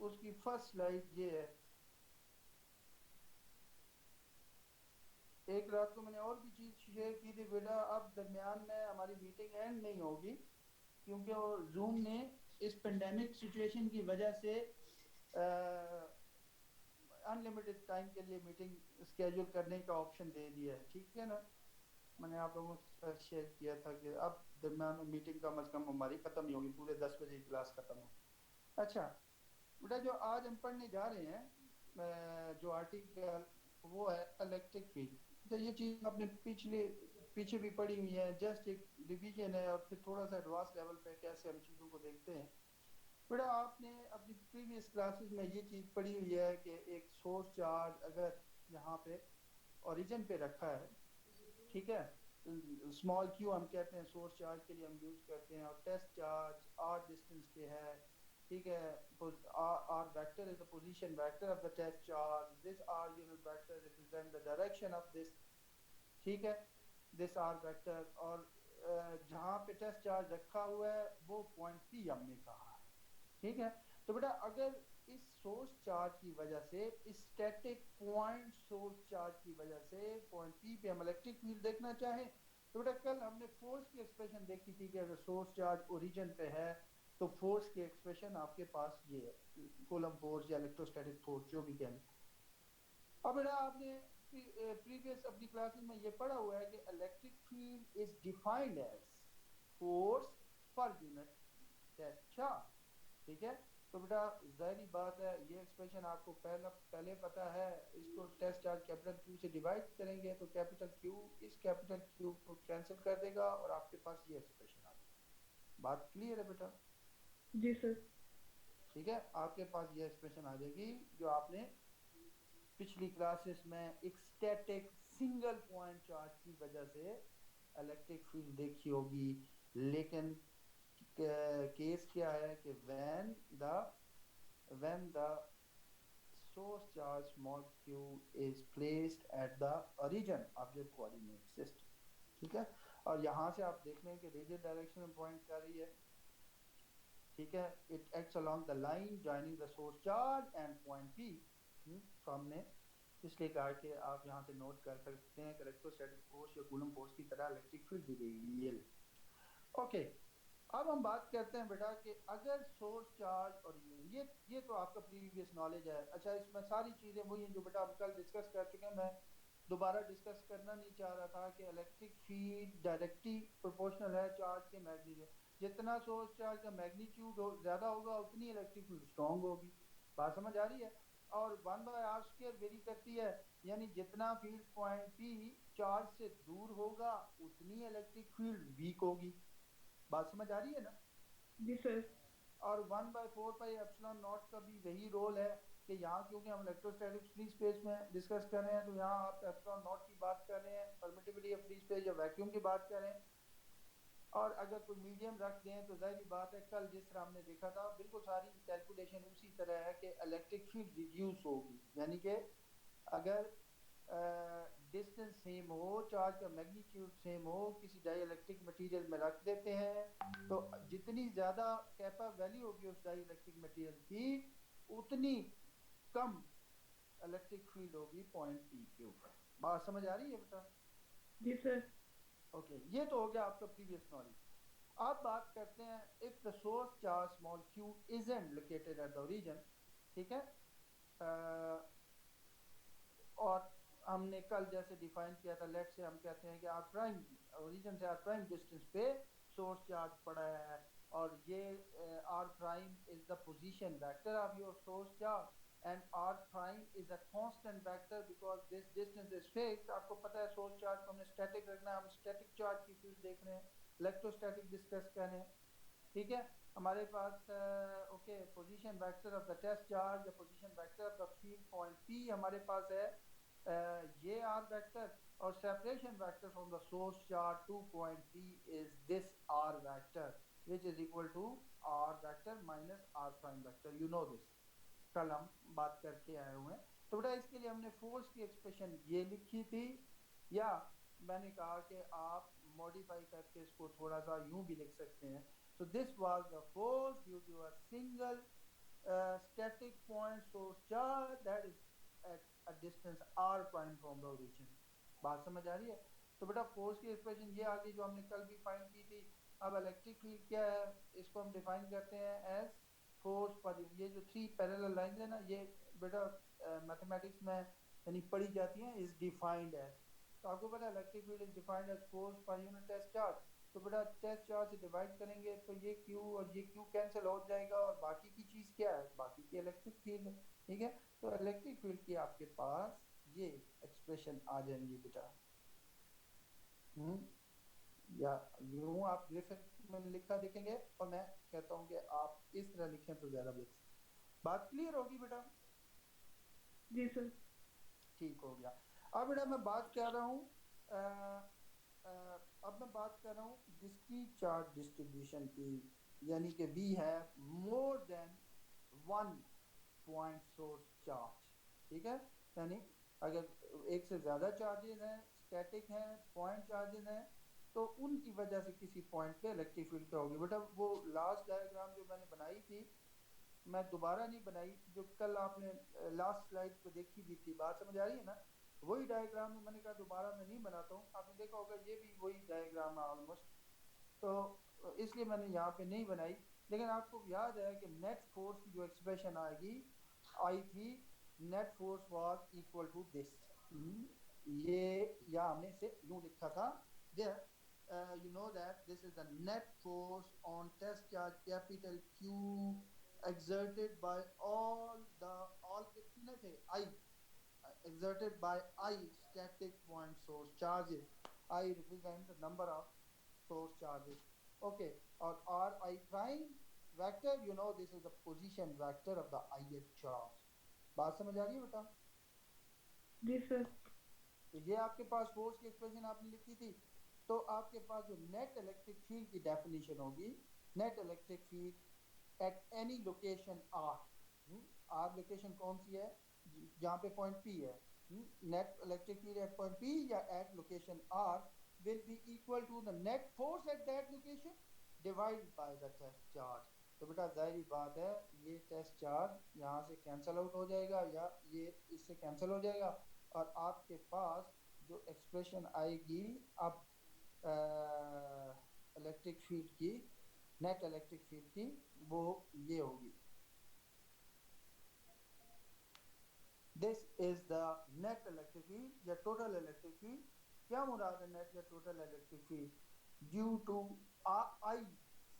उसकी first slide ये है। एक रात को मैंने और भी चीज़ शेयर की थी बेटा, अब दरमियान में हमारी मीटिंग एंड नहीं होगी क्योंकि वो जूम ने इस पेंडेमिक सिचुएशन की वजह से अनलिमिटेड टाइम के लिए मीटिंग स्केड्यूल करने का ऑप्शन दे दिया है, ठीक है ना। मैंने आप लोगों के साथ शेयर किया था कि अब दरमियान में मीटिंग कम अज़ कम हमारी ख़त्म नहीं होगी, पूरे 10 बजे क्लास ख़त्म हो। अच्छा बेटा, जो आज हम पढ़ने जा रहे हैं जो आर्टिकल, वो है इलेक्ट्रिक फील्ड। तो ये चीज़ आपने पीछे भी पढ़ी हुई है, जस्ट एक रिवीजन है और फिर थोड़ा सा एडवांस लेवल पे कैसे हम चीज़ों को देखते हैं। बेटा आपने अपनी प्रीवियस क्लासेस में ये चीज़ पढ़ी हुई है कि एक सोर्स चार्ज अगर यहाँ पे ओरिजिन पे रखा है, ठीक है, स्मॉल क्यू हम कहते हैं सोर्स चार्ज के लिए हम यूज करते हैं, और टेस्ट चार्ज आर डिस्टेंस पे है, ठीक है। R vector is the position vector of the test charge, this R unit vector represent the direction of this, ठीक है, दिस आर वेक्टर। और जहाँ पे टेस्ट चार्ज रखा हुआ है वो पॉइंट पी हमने कहा है, ठीक है। तो बेटा अगर इस सोर्स चार्ज की वजह से, इस स्टैटिक पॉइंट सोर्स चार्ज की वजह से पॉइंट पी पे हम इलेक्ट्रिक फील्ड देखना चाहें, तो बेटा कल हमने फोर्स की एक्सप्रेशन देखी थी कि अगर सोर्स चार्ज ओरिजिन पे है तो फोर्स की एक्सप्रेशन आपके पास ये है, कूलम फोर्स या इलेक्ट्रोस्टैटिक फोर्स जो भी कहें। अब बेटा आपने प्रीवियस अपनी क्लासेस में ये पढ़ा हुआ है कि electric field is defined as force per unit test charge, ठीक है। तो बेटा जाहिर बात है ये एक्सप्रेशन आपको पहले पता है, इसको टेस्ट चार्ज कैपिटल क्यू से डिवाइड करेंगे तो कैपिटल क्यू इस कैपिटल क्यू को कैंसिल कर देगा और आपके पास ये एक्सप्रेशन आ जाएगी। बात क्लियर है बेटा? जी सर। ठीक है, आपके पास ये एक्सप्रेशन आ जाएगी जो आपने पिछली क्लासेस में एक स्टैटिक सिंगल पॉइंट चार्ज की वजह से इलेक्ट्रिक फील्ड देखी होगी। लेकिन केस क्या है कि when the source charge small q is placed at the origin of your coordinate system, ठीक है। और यहाँ से आप देख लें कि रेडियल डायरेक्शन में पॉइंट कर रही है, ठीक है। It acts along the line joining the source charge and point P. तो हमने इसलिए कहा कि आप यहाँ से नोट कर सकते हैं कि इलेक्ट्रोस्टैटिक फोर्स या कूलम फोर्स की तरह इलेक्ट्रिक फील्ड दी गई है। ओके, अब हम बात करते हैं बेटा कि अगर सोर्स चार्ज और ये तो आपका प्रीवियस नॉलेज है। अच्छा, इसमें सारी चीज़ें वही हैं जो बेटा हम कल डिस्कस कर चुके हैं, मैं दोबारा डिस्कस करना नहीं चाह रहा था कि इलेक्ट्रिक फील्ड डायरेक्टली प्रोपोर्शनल है चार्ज के मैग्नीट्यूड। जितना सोर्स चार्ज का मैग्नीट्यूड ज़्यादा होगा उतनी इलेक्ट्रिक फील्ड स्ट्रॉन्ग होगी। बात समझ आ रही है? और 1/r² वेरी करती है, यानी जितना फील्ड पॉइंट पी चार्ज से दूर होगा उतनी इलेक्ट्रिक फील्ड वीक होगी। बात समझ आ रही है ना? जी सर। और 1/4πε0 का भी वही रोल है कि यहाँ क्योंकि हम इलेक्ट्रोस्टैटिक फ्री स्पेस में डिस्कस कर रहे हैं तो यहाँ आप एप्सिलॉन नॉट की बात कर रहे हैं, परमिटिविटी ऑफ फ्री स्पेस या वैक्यूम की बात कर रहे हैं। और अगर कोई मीडियम रख दें तो जाहिर बात है कल जिस तरह हमने देखा था बिल्कुल सारी कैलकुलेशन उसी तरह है कि इलेक्ट्रिक फील्ड रिड्यूस होगी, यानी कि अगर डिस्टेंस सेम हो, चार्ज का मैग्नीट्यूड सेम हो, किसी डाइलेक्ट्रिक मटेरियल में रख देते हैं तो जितनी ज़्यादा कैपा वैल्यू होगी उस डाइलेक्ट्रिक मटेरियल की उतनी कम इलेक्ट्रिक फील्ड होगी पॉइंट पी के ऊपर। बात समझ आ रही है बेटा? जी सर। ओके, ये तो हो गया आपका प्रीवियस नॉलेज। अब बात करते हैं if the source charge small Q isn't located at the origin, ठीक है। और हमने कल जैसे डिफाइन किया था, लेट से हम कहते हैं कि आर प्राइम ओरिजिन से आर प्राइम डिस्टेंस पे सोर्स चार्ज पड़ा है और ये R prime is the position vector of your source charge and R prime is a constant vector because this distance is fixed. आपको पता है सोर्स चार्ज को हमने स्टैटिक रखना है, हम स्टैटिक चार्ज की फील्ड देख रहे हैं, इलेक्ट्रोस्टैटिक डिस्कस कर रहे हैं, ठीक है। हमारे पास okay position vector of the test charge या position vector of the field point P हमारे पास है ये आर वेक्टर, और separation vector from the source charge to point P is this R vector which is equal to R vector minus R prime vector. You know this, कल हम बात करके आए हुए हैं। तो बेटा इसके लिए हमने फोर्स की एक्सप्रेशन ये लिखी थी, या मैंने कहा कि आप मॉडिफाई करके इसको थोड़ा सा यूं भी लिख सकते हैं। So this was the force due to a single static point source charge that is at a distance r prime from the origin. बात समझ आ रही है? तो बेटा फोर्स की एक्सप्रेशन ये आ गई जो हमने कल भी फाइंड की थी. अब इलेक्ट्रिक फील्ड क्या है, इसको हम डिफाइन करते हैं एज फोर्स पर ये जो थ्री पैरेलल लाइंस है ना, ये बेटा मैथमेटिक्स में यानी पढ़ी जाती हैं, इज डिफाइंड एज. तो आपको पता है electric field is defined as force per unit test charge. तो बेटा टेस्ट चार्ज से डिवाइड करेंगे तो ये Q और ये Q कैंसिल हो जाएगा और बाकी की चीज़ क्या है, बाकी की इलेक्ट्रिक फील्ड है. ठीक है, तो इलेक्ट्रिक फील्ड की आपके पास ये एक्सप्रेशन आ जाएंगी बेटा. या यूं आप ग्राफिक में लिखा देखेंगे और मैं कहता हूँ कि आप इस तरह लिखें तो ज़्यादा बेहतर. बात क्लियर होगी बेटा? जी सर. ठीक हो गया. अब बेटा मैं बात कर रहा हूँ अब मैं बात कर रहा हूँ डिस्क्रीट चार्ज डिस्ट्रीब्यूशन की, यानी कि we have more than one point source charge. ठीक है, यानी अगर एक से ज़्यादा चार्जेस हैं, स्टैटिक हैं, पॉइंट चार्जेस हैं, तो उनकी वजह से किसी पॉइंट पे इलेक्ट्रिक फील्ड क्या होगी. बेटा वो लास्ट डायग्राम जो मैंने बनाई थी, मैं दोबारा नहीं बनाई, जो कल आपने लास्ट स्लाइड पे देखी भी थी. बात समझ आ रही है ना? वही डायग्राम मैंने कहा दोबारा मैं नहीं बनाता हूँ. आपने देखा होगा ये भी वही डायग्राम है ऑलमोस्ट, तो इसलिए मैंने यहाँ पे नहीं बनाई. लेकिन आपको याद है कि नेट फोर्स की जो एक्सप्रेशन आएगी आई थी, net force was equal to this. ये या हमने इसे यूं लिखा था, you know that this is the net force on test charge capital Q exerted by all कितने थे I, exerted by I static point source charges. I represent the number of source charges. Okay, or R I prime vector, you know this is the position vector of the ith charge. बात समझ आ रही है बेटा? जी sir. तो ये आपके पास फोर्स की एक्सप्रेशन आपने लिखी थी. तो आपके पास जो नेट इलेक्ट्रिक फील्ड की डेफिनेशन होगी, net electric field at any location R. R location कौन सी है, जहाँ पे पॉइंट पी है. Net electric field at point P या at location R will be equal to the net force at that location divide by the test charge. तो बेटा जाहिर बात है ये टेस्ट चार्ज यहाँ से कैंसिल आउट हो जाएगा या ये इससे कैंसिल हो जाएगा, और आपके पास जो एक्सप्रेशन आएगी अब इलेक्ट्रिक फील्ड की, नेट इलेक्ट्रिक फील्ड की, वो ये होगी. This is the net electric field या टोटल इलेक्ट्रिक फील्ड. क्या मुराद है नेट या total electric field? Due to i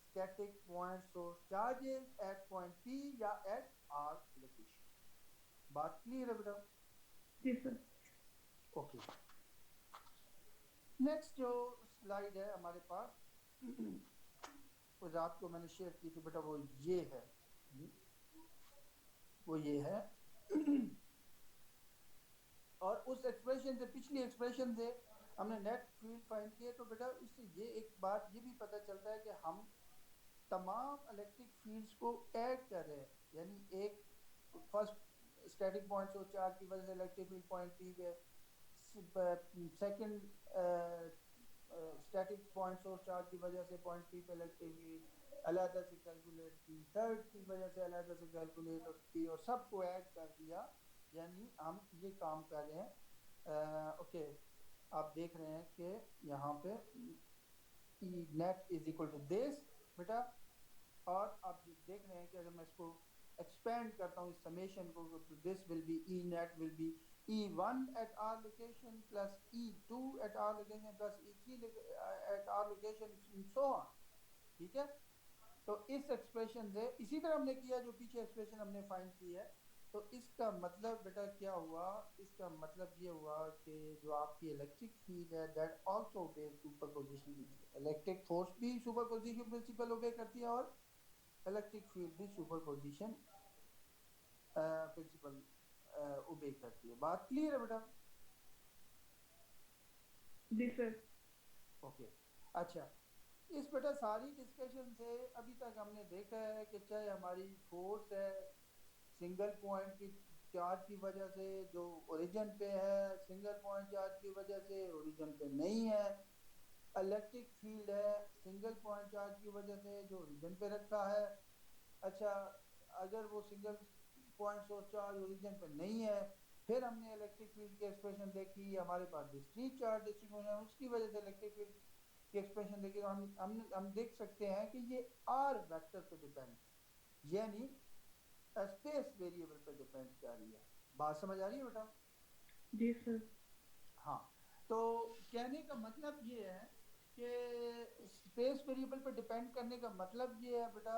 static point source charges at point P या एट आर लोकेशन. बात क्लियर है बेटा? जी सर. ओके, नेक्स्ट जो स्लाइड है हमारे पास वो रात को मैंने शेयर की थी बेटा, वो ये है, वो ये है. और उस एक्सप्रेशन से, पिछली एक्सप्रेशन से हमने नेट फील्ड फाइंड किए. तो बेटा इससे ये एक बात ये भी पता चलता है कि हम तमाम इलेक्ट्रिक फील्ड्स को ऐड कर रहे हैं. यानी एक first static point source charge की वजह से इलेक्ट्रिक फील्ड पॉइंट पी पे, second static point source charge की वजह से पॉइंट पी पे इलेक्ट्रिक फील्ड अलग से कैलकुलेट की, थर्ड की वजह से अलग से कैलकुलेट की, और सबको ऐड कर दिया. यानी हम ये काम कर रहे हैं. ओके, आप देख रहे हैं कि यहाँ पे E net is equal to this बेटा, और आप देख रहे हैं कि अगर मैं इसको एक्सपेंड करता हूँ इस समेशन को, तो this will be E net will be E1 at R location plus E2 at R location plus E3 at R location and so on. ठीक है, तो इस एक्सप्रेशन से इसी तरह हमने किया जो पीछे एक्सप्रेशन हमने फाइंड की है. तो इसका मतलब बेटा क्या हुआ, इसका मतलब ये हुआ कि जो आपकी इलेक्ट्रिक फील्ड है that also obey superposition. Electric force भी सुपरपोजिशन प्रिंसिपल ओबे करती है और इलेक्ट्रिक फील्ड भी सुपरपोजिशन प्रिंसिपल ओबे करती है. बात क्लियर है बेटा? जी सर. ओके, अच्छा, इस बेटा सारी डिस्कशन से अभी तक हमने देखा है कि चाहे हमारी फोर्स है सिंगल पॉइंट की चार्ज की वजह से जो ओरिजिन पे है, सिंगल पॉइंट चार्ज की वजह से ओरिजिन पे नहीं है, इलेक्ट्रिक फील्ड है सिंगल पॉइंट चार्ज की वजह से जो ओरिजिन पे रखा है. अच्छा, अगर वो single point source charge origin पे नहीं है, फिर हमने इलेक्ट्रिक फील्ड की एक्सप्रेशन देखी, हमारे पास डिस्क्रीट चार्ज डिस्ट्रीब्यूशन है, उसकी वजह से इलेक्ट्रिक फील्ड की एक्सप्रेशन देखी, तो हम देख सकते हैं कि ये आर वेक्टर पे डिपेंड, यानी स्पेस वेरिएबल पे डिपेंड कर रही है। बात समझ आ रही है बेटा? जी सर। हाँ, तो कहने का मतलब ये है कि स्पेस वेरिएबल पर डिपेंड करने का मतलब ये है बेटा,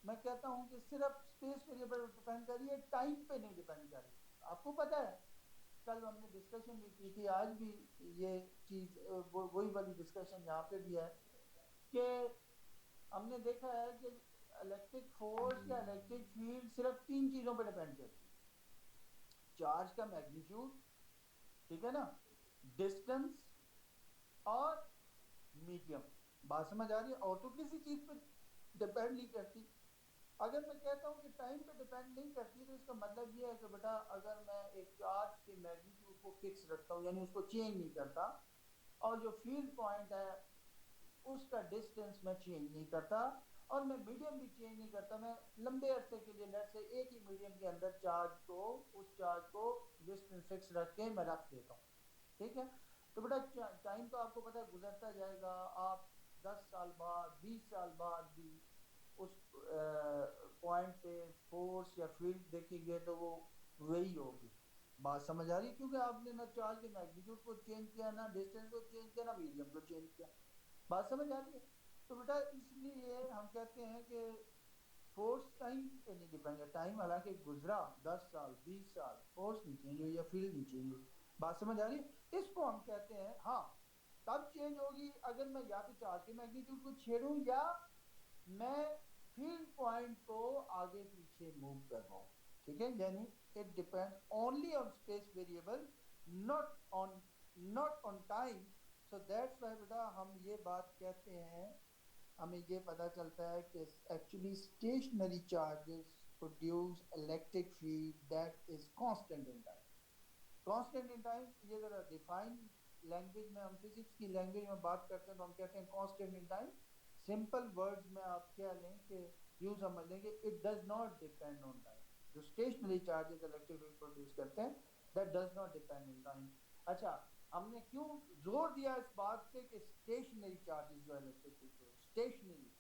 मैं कहता हूँ कि सिर्फ स्पेस वेरिएबल पर डिपेंड कर रही है, टाइम पे नहीं डिपेंड कर रही। आपको पता है कल हमने डिस्कशन भी की थी, आज भी ये चीज़ वही वाली डिस्कशन यहाँ पे भी है कि हमने देखा है कि इलेक्ट्रिक फोर्स या इलेक्ट्रिक फील्ड सिर्फ तीन चीज़ों पर डिपेंड करती है: चार्ज का मैग्नीट्यूड, ठीक है ना, डिस्टेंस और मीडियम। बात समझ आ रही है? और तो किसी चीज पे डिपेंड नहीं करती। अगर मैं कहता हूँ कि टाइम पे डिपेंड नहीं करती, तो इसका मतलब ये है कि बेटा अगर मैं एक चार्ज के मैग्नीट्यूड को फिक्स रखता हूँ, यानी उसको चेंज नहीं करता, और जो फील्ड पॉइंट है उसका डिस्टेंस मैं चेंज नहीं करता, और मैं मीडियम भी चेंज नहीं करता, मैं लंबे अरसे के लिए लेट से एक ही मीडियम के अंदर उस चार्ज को डिस्टेंस फिक्स रख के मैं रख देता हूँ, ठीक है? तो बेटा टाइम तो आपको पता है गुजरता जाएगा, आप 10 साल बाद 20 साल बाद भी उस पॉइंट पे फोर्स या फील्ड देखेंगे तो वो वही होगी। बात समझ आ रही है? क्योंकि आपने ना चार्ज के मैग्नीट्यूड को चेंज किया, ना डिस्टेंस को चेंज किया, ना मीडियम को चेंज किया। बात समझ आ रही है? तो बेटा इसलिए हम कहते हैं कि फोर्स टाइम पे नहीं डिपेंड है। टाइम हालांकि गुजरा 10 साल 20 साल, फोर्स नहीं चेंज हुई या फील्ड नहीं चेंज हुई। बात समझ आ रही है? इसको हम कहते हैं, हाँ तब चेंज होगी अगर मैं या तो चार्ज के मैग्नीट्यूड को छेड़ूं या मैं फील्ड पॉइंट को आगे पीछे मूव कर रहा हूँ, ठीक है? यानी it depends only on space variable, not on not on time. So that's why बेटा हम ये बात कहते हैं, हमें ये पता चलता है कि actually stationary charges produce electric field that is constant in time. Constant in time, ये जरा डिफाइन लैंग्वेज में, हम फिजिक्स की लैंग्वेज में बात करते हैं तो हम कहते हैं constant in time. Simple words में आप क्या लें कि यूं समझ लें कि it does not depend on time. जो stationary charges electric field produce करते हैं, that does not depend on time. अच्छा, हमने क्यों जोर दिया इस बात पे कि स्टेशनरी चार्जेस जो इलेक्ट्रिक फील्ड स्टेशनरी,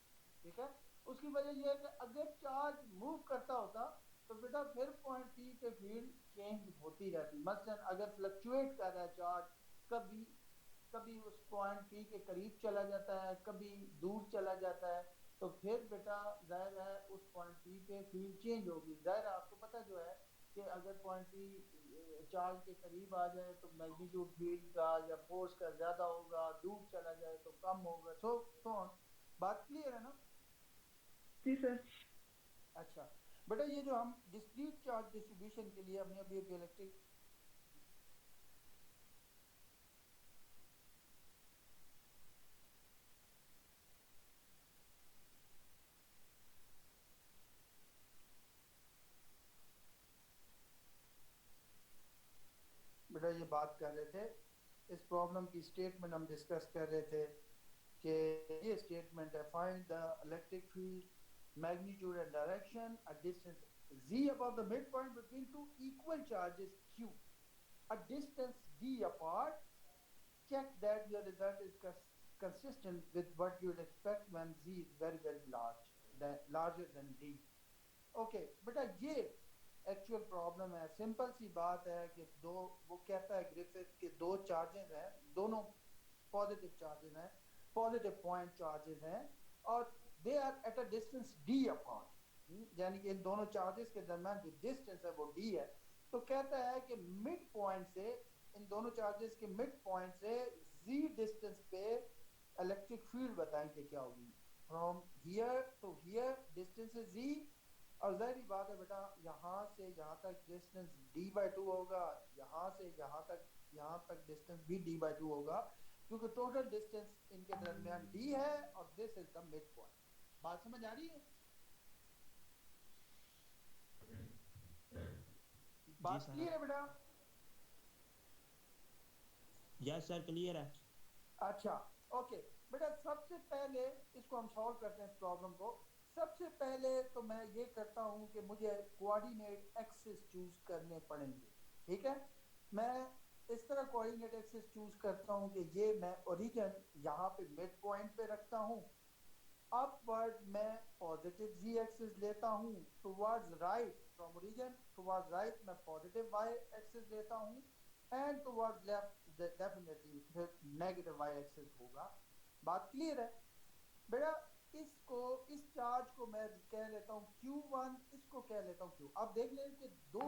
ठीक है? उसकी वजह यह है कि अगर चार्ज मूव करता होता तो बेटा फिर पॉइंट पी पे फील्ड चेंज होती रहती। मसलन अगर फ्लक्चुएट कर रहा है चार्ज, कभी कभी उस पॉइंट पी के करीब चला जाता है, कभी दूर चला जाता है, तो फिर बेटा जाहिर है उस पॉइंट पी पे फील्ड चेंज होगी। जाहिर है आपको पता जो है कि अगर पॉइंट पी चार्ज के करीब आ जाए तो मैग्नीट्यूड फील्ड का या फोर्स का ज्यादा होगा, दूर चला जाए तो कम होगा, सो बात क्लियर है ना? जी सर। अच्छा बेटा, ये जो हम डिस्क्रीट चार्ज डिस्ट्रीब्यूशन के लिए हमने अभी अभी इलेक्ट्रिक बेटा ये बात कर रहे थे, इस प्रॉब्लम की स्टेटमेंट हम डिस्कस कर रहे थे कि ये स्टेटमेंट है: find the electric field magnitude and direction at distance z above the midpoint between two equal charges q, a distance d apart. Check that your result is consistent with what you'd expect when z is very very larger than d. Okay बेटा, ये actual problem है। Simple सी बात है कि दो, वो कहता है ग्रिफिथ के दो चार्जेस हैं, दोनों पॉजिटिव चार्जेस हैं, पॉजिटिव पॉइंट चार्जेस हैं, और they are at a distance d upon, यानी कि इन दोनों चार्जेस के दरमियान जो डिस्टेंस है वो d है। तो कहता है कि मिड पॉइंट से, इन दोनों चार्जेस के मिड पॉइंट से z डिस्टेंस पे इलेक्ट्रिक फील्ड बताएं कि क्या होगी। From here to here distance है z, और जाहिर बात है बेटा यहाँ से यहाँ तक डिस्टेंस d/2 होगा, यहाँ से यहाँ तक डिस्टेंस भी d/2 होगा, क्योंकि टोटल डिस्टेंस इनके दरमियान d है और this is the mid point. बात समझ आ रही है? जी बात सर। क्लियर है बेटा? यस सर, क्लियर है। अच्छा ओके बेटा, सबसे पहले इसको हम सॉल्व करते हैं इस प्रॉब्लम को। सबसे पहले तो मैं ये करता हूँ कि मुझे कोऑर्डिनेट एक्सिस चूज करने पड़ेंगे, ठीक है। मैं इस तरह कोऑर्डिनेट एक्सिस चूज करता हूँ कि ये मैं ओरिजिन यहाँ पे मिड पॉइंट पे रखता हूँ, अपवर्ड मैं पॉजिटिव z एक्सिस लेता हूँ, towards right from origin towards right मैं पॉजिटिव y एक्सिस लेता हूँ, एंड टुवर्ड्स लेफ्ट डेफिनेटली फिर नेगेटिव y एक्सिस होगा। बात क्लियर है बेटा। इसको इस चार्ज को मैं कह लेता हूँ Q1, इसको कह लेता हूँ Q। अब देख लें कि दो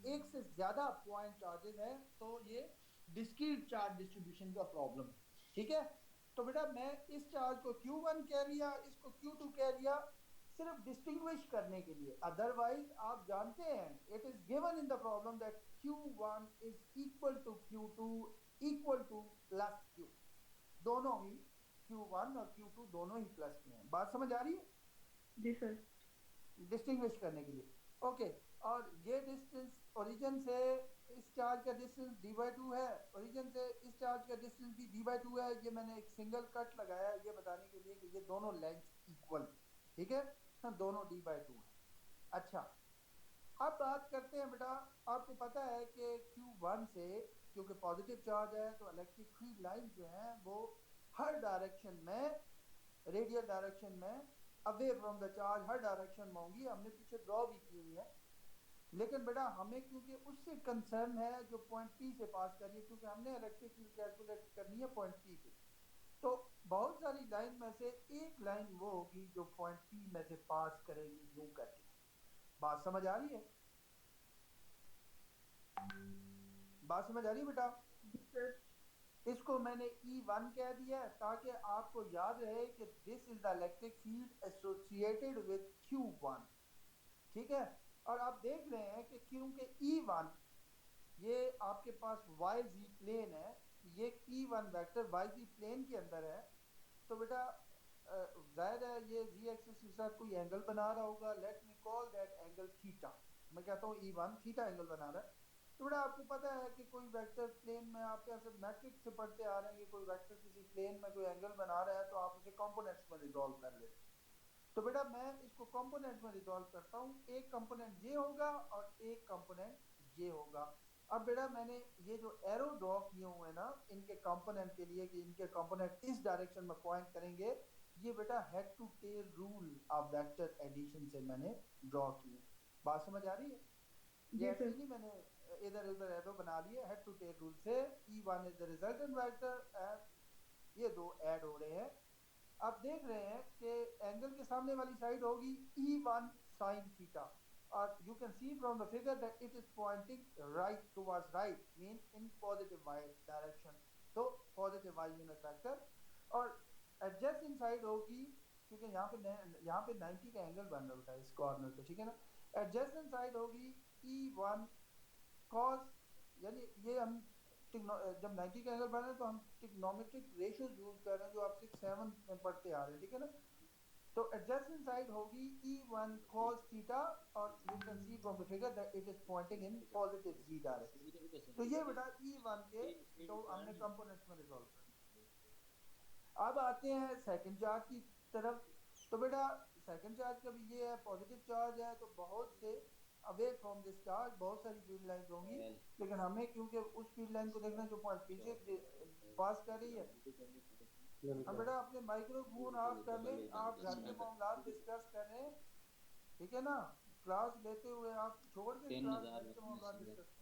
एक से ज्यादा पॉइंट चार्जेस हैं तो ये डिस्क्रीट चार्ज डिस्ट्रीब्यूशन का प्रॉब्लम है, ठीक है। तो बेटा मैं इस चार्ज को Q1 कह लिया, इसको Q2 कह लिया, सिर्फ डिस्टिंग्विश करने के लिए। अदरवाइज आप जानते हैं it is given in the problem that Q1 is equal to Q2 equal to plus Q, दोनों ही Q1 और Q2 दोनों ही प्लस के हैं। बात समझ आ रही है? जी सर। डिस्टिंग्विश करने के लिए, ओके। और ये डिस्टेंस ओरिजिन से इस चार्ज का डिस्टेंस d/2 है, ओरिजिन से इस चार्ज का डिस्टेंस भी d/2 है। ये मैंने एक सिंगल कट लगाया ये बताने के लिए कि ये दोनों लेंथ इक्वल, ठीक है, हाँ, दोनों d/2 है। अच्छा, अब बात करते हैं बेटा, आपको पता है कि Q1 से क्योंकि पॉजिटिव चार्ज है तो इलेक्ट्रिक फील्ड लाइन जो है वो हर डायरेक्शन में, रेडियल डायरेक्शन में, away from the charge her direction में होंगी। हमने पीछे ड्रॉ भी की हुई है, लेकिन बेटा हमें क्योंकि उससे कंसर्न है जो पॉइंट P से पास कर रही है, क्योंकि हमने इलेक्ट्रिक फील्ड कैलकुलेट करनी है पॉइंट P पे। तो बहुत सारी लाइन में से एक लाइन वो होगी जो पॉइंट P में से पास करेगी यूं करके। बात समझ आ रही है? बात समझ आ रही है बेटा? जी सर। इसको मैंने E1 कह दिया है ताकि आपको याद रहे कि this is the electric field associated with Q1, ठीक है। और आप देख रहे हैं कि क्योंकि E1 ये आपके पास YZ प्लेन है, ये E1 वेक्टर YZ प्लेन के अंदर है, तो बेटा जाहिर है ये Z एक्सिस के साथ कोई एंगल बना रहा होगा। Let me call that angle theta. मैं कहता हूँ E1 थीटा एंगल बना रहा है। तो बेटा आपको पता है कि कोई वेक्टर प्लेन में आप ऐसे मैट्रिक्स से पढ़ते आ रहे हैं कि कोई वेक्टर किसी प्लेन में कोई एंगल बना रहा है तो आप उसे कंपोनेंट्स में रिजॉल्व कर लेते हैं। तो बेटा मैं इसको कंपोनेंट में रिजॉल्व करता हूँ, एक कंपोनेंट ये होगा और एक कंपोनेंट ये होगा। अब बेटा मैंने ये जो एरो ड्रॉ किए हुए हैं ना इनके कंपोनेंट के लिए कि इनके कंपोनेंट इस डायरेक्शन में पॉइंट करेंगे, ये बेटा head to tail rule of vector addition से मैंने ड्रॉ किए। बात समझ आ रही है? ये जी ऐसे सर। ही नहीं मैंने इधर उधर एरो बना लिए, हेड टू टेल रूल से E1 is the resultant vector and ये दो ऐड हो रहे हैं। आप देख रहे हैं कि एंगल के सामने वाली साइड होगी E1 sin थीटा, और you can C from the figure that it is pointing right towards right, mean in positive y direction, तो पॉजिटिव y यूनिट वेक्टर। और एडजेसेंट साइड होगी, क्योंकि यहाँ पे 90 का एंगल बन रहा है इस कॉर्नर पे, ठीक है ना। एडजेसेंट साइड होगी E1 cos, यानी ये हम जब 90 का एंगल बना रहे हैं तो हम ट्रिग्नोमेट्रिक रेशियोज यूज कर रहे हैं जो आप 6-7 में पढ़ते आ रहे हैं, ठीक है ना। तो एडजेसेंट साइड होगी E1 cos थीटा, और you can C from the figure that it is pointing in positive z direction. तो ये बेटा E1 के तो हमने कंपोनेंट्स में रिजॉल्व कर। अब आते हैं सेकंड चार्ज की तरफ। तो बेटा सेकंड चार्ज का भी ये है, पॉजिटिव चार्ज है तो बहुत से अवे फ्रॉम दिस चार्ज बहुत सारी फील्ड लाइंस होंगी, लेकिन हमें क्योंकि उस फील्ड लाइन को देखना है जो पॉइंट पीछे पास कर रही है। हम बेटा अपने माइक्रोफोन ऑफ कर लें, आप घर के मामलात डिस्कस कर रहे हैं, ठीक है ना। क्लास लेते हुए आप छोड़ के क्लास घर के मामलात डिस्कस करें।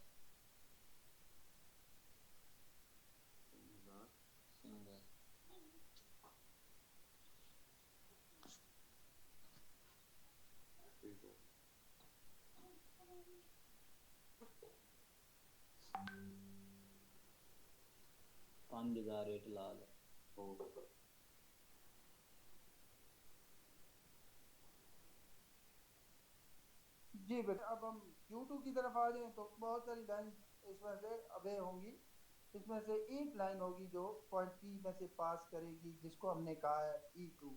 $5000 लाल जी बेटा अब हम Q2 की तरफ आ जाएं तो बहुत सारी लाइन इसमें से अवे होंगी। इसमें से एक लाइन होगी जो पॉइंट P में से पास करेगी, जिसको हमने कहा है E2।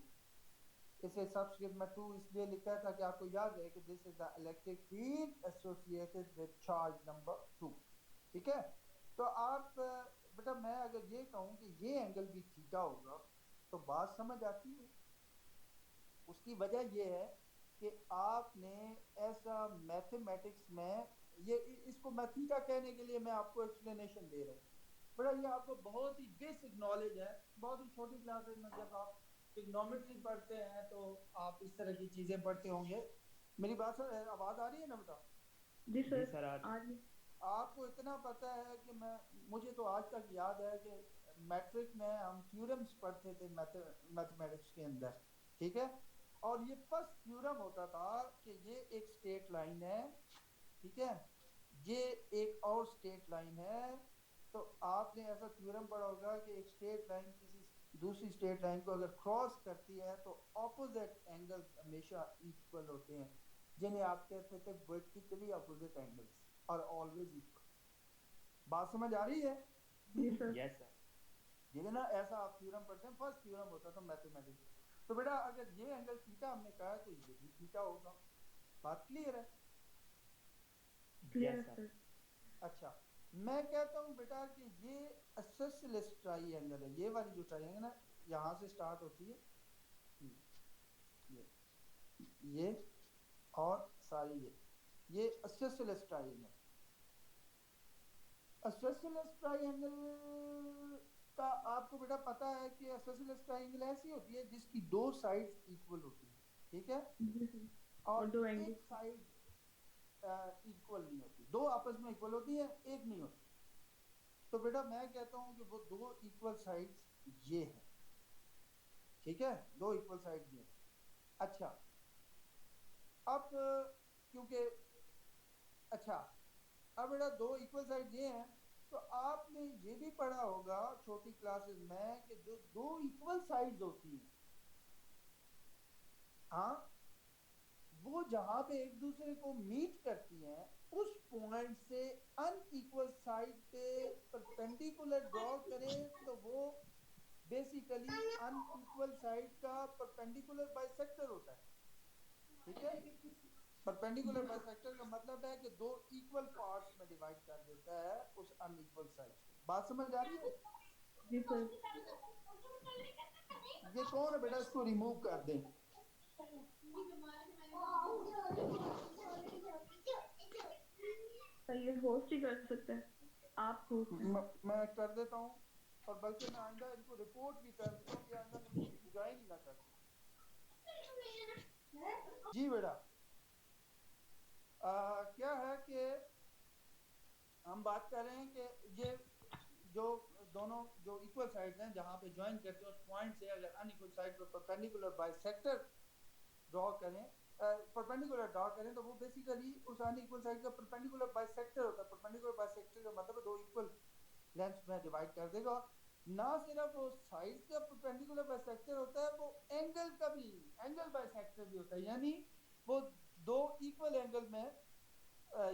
इसे सबस्क्रिप्ट में 2 इसलिए लिखा है ताकि आपको याद रहे कि this is the electric field associated with charge number 2, ठीक है। तो आप बेटा मैं अगर ये कहूँ कि ये एंगल भी थीटा होगा तो बात समझ आती है? उसकी वजह ये है कि आपने ऐसा मैथमेटिक्स में इसको मैं थीटा कहने के लिए मैं आपको एक्सप्लेनेशन दे रहा हूँ। बड़ा ये आपको बहुत ही बेसिक नॉलेज है, बहुत ही छोटी क्लासेस में जब आप ट्रिग्नोमेट्री पढ़ते हैं तो आप इस तरह की चीज़ें पढ़ते होंगे। मेरी बात आवाज़ आ रही है ना बेटा? जी जी सर सर आज आज आपको इतना पता है कि मुझे तो आज तक याद है कि मैट्रिक में हम थ्योरम्स पढ़ते थे मैथमेटिक्स के अंदर, ठीक है। और ये फर्स्ट थ्योरम होता था कि ये एक स्ट्रेट लाइन है, ठीक है, ये एक और स्ट्रेट लाइन है। तो आपने ऐसा थ्योरम पढ़ा होगा कि एक स्ट्रेट लाइन किसी दूसरी स्ट्रेट लाइन को अगर क्रॉस करती है तो ऑपोजिट एंगल्स हमेशा इक्वल होते हैं, जिन्हें आप कहते थे वर्टिकली ऑपोजिट एंगल्स और ऑलवेज इक्वल। बात समझ आ रही है? जी सर यस सर ये ना ऐसा आप थ्योरम पढ़ते हैं, फर्स्ट थ्योरम होता था मैथमेटिक्स। तो बेटा अगर ये एंगल थीटा हमने कहा है तो ये भी थीटा होगा। बात क्लियर है? क्लियर यस है सर सर। अच्छा, मैं कहता हूँ बेटा कि ये एसोसिएलिस ट्राइंगल है। ये वाली जो ट्राइंगल है यहाँ से स्टार्ट होती है, ये और सारी ये एसोसिएलिस ट्राइंगल। एसोसिएलिस ट्राइंगल का आपको बेटा पता है कि एसोसिएलिस ट्राइंगल ऐसी होती है जिसकी दो साइड्स इक्वल होती हैं, ठीक है, जी सर और और दो एंगल एक साइड इक्वल नहीं होती। दो आपस में इक्वल होती है, एक नहीं होती। तो बेटा मैं कहता हूँ कि वो दो इक्वल साइड्स ये हैं, ठीक है, दो इक्वल साइड ये। अच्छा, अब क्योंकि अच्छा अब बेटा दो इक्वल साइड ये हैं तो आपने ये भी पढ़ा होगा छोटी क्लासेस में कि जो दो इक्वल साइड्स होती हैं, हाँ, वो जहां पे एक दूसरे को मीट करती हैं उस पॉइंट से अनइक्वल साइड पे परपेंडिकुलर ड्रॉ करें तो वो बेसिकली अनइक्वल साइड का परपेंडिकुलर बाइसेक्टर होता है, ठीक है। परपेंडिकुलर बाइसेक्टर का मतलब है कि दो इक्वल पार्ट्स में डिवाइड कर देता है उस अनइक्वल साइड को। बात समझ आ रही है? जी सर ये कौन है बेटा, इसको रिमूव कर दें। सर ये होस्ट ही कर सकता है, आप होस्ट हैं। मैं कर देता हूँ, और बल्कि मैं आइंदा इनको रिपोर्ट भी कर देता हूँ कि आइंदा मुझे ज्वाइन ही ना कर। जी बेटा क्या है कि हम बात कर रहे हैं कि ये जो दोनों जो इक्वल साइड्स हैं जहाँ पे ज्वाइन करते हैं उस पॉइंट से अगर अनइक्वल साइड पर परपेंडिकुलर बाइसेक्टर ड्रॉ करें, परपेंडिकुलर ड्रॉ करें तो वो बेसिकली उस अनइक्वल साइड का परपेंडिकुलर बाइसेक्टर होता है। परपेंडिकुलर बाइसेक्टर का मतलब दो इक्वल लेंथ में डिवाइड कर देगा। ना सिर्फ वो साइड का परपेंडिकुलर बाइसेक्टर होता है, वो एंगल का भी एंगल बाइसेक्टर भी होता है, यानी वो दो इक्वल एंगल में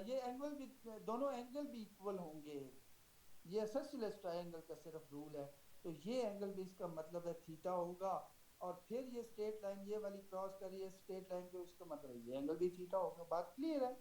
ये एंगल भी दोनों एंगल भी इक्वल होंगे। ये एसोसिएलिस ट्रायंगल का सिर्फ रूल है। तो ये एंगल भी इसका मतलब है थीटा होगा, और फिर ये स्ट्रेट लाइन ये वाली क्रॉस करिए स्ट्रेट लाइन को, इसका मतलब ये एंगल भी थीटा होगा। बात क्लियर है?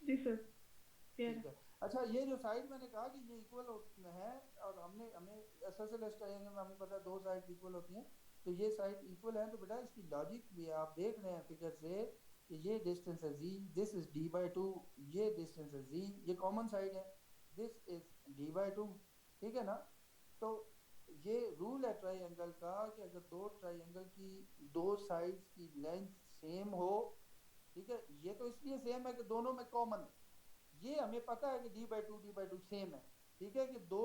जी सर क्लियर ठीक है। है। अच्छा, ये जो साइड मैंने कहा कि ये इक्वल है, और हमें एसोसिएलिस ट्रायंगल में हमें पता है दो साइड इक्वल होती हैं, तो ये साइड इक्वल है। तो बेटा इसकी लॉजिक भी आप देख रहे हैं फिगर से कि ये डिस्टेंस है z, दिस इज d/2, ये डिस्टेंस है z, ये कॉमन साइड है, दिस इज d/2, ठीक है ना। तो ये रूल है ट्रायंगल का कि अगर दो ट्रायंगल की दो साइड्स की लेंथ सेम हो, ठीक है, ये तो इसलिए सेम है कि दोनों में कॉमन, ये हमें पता है कि d/2 सेम है, ठीक है, कि दो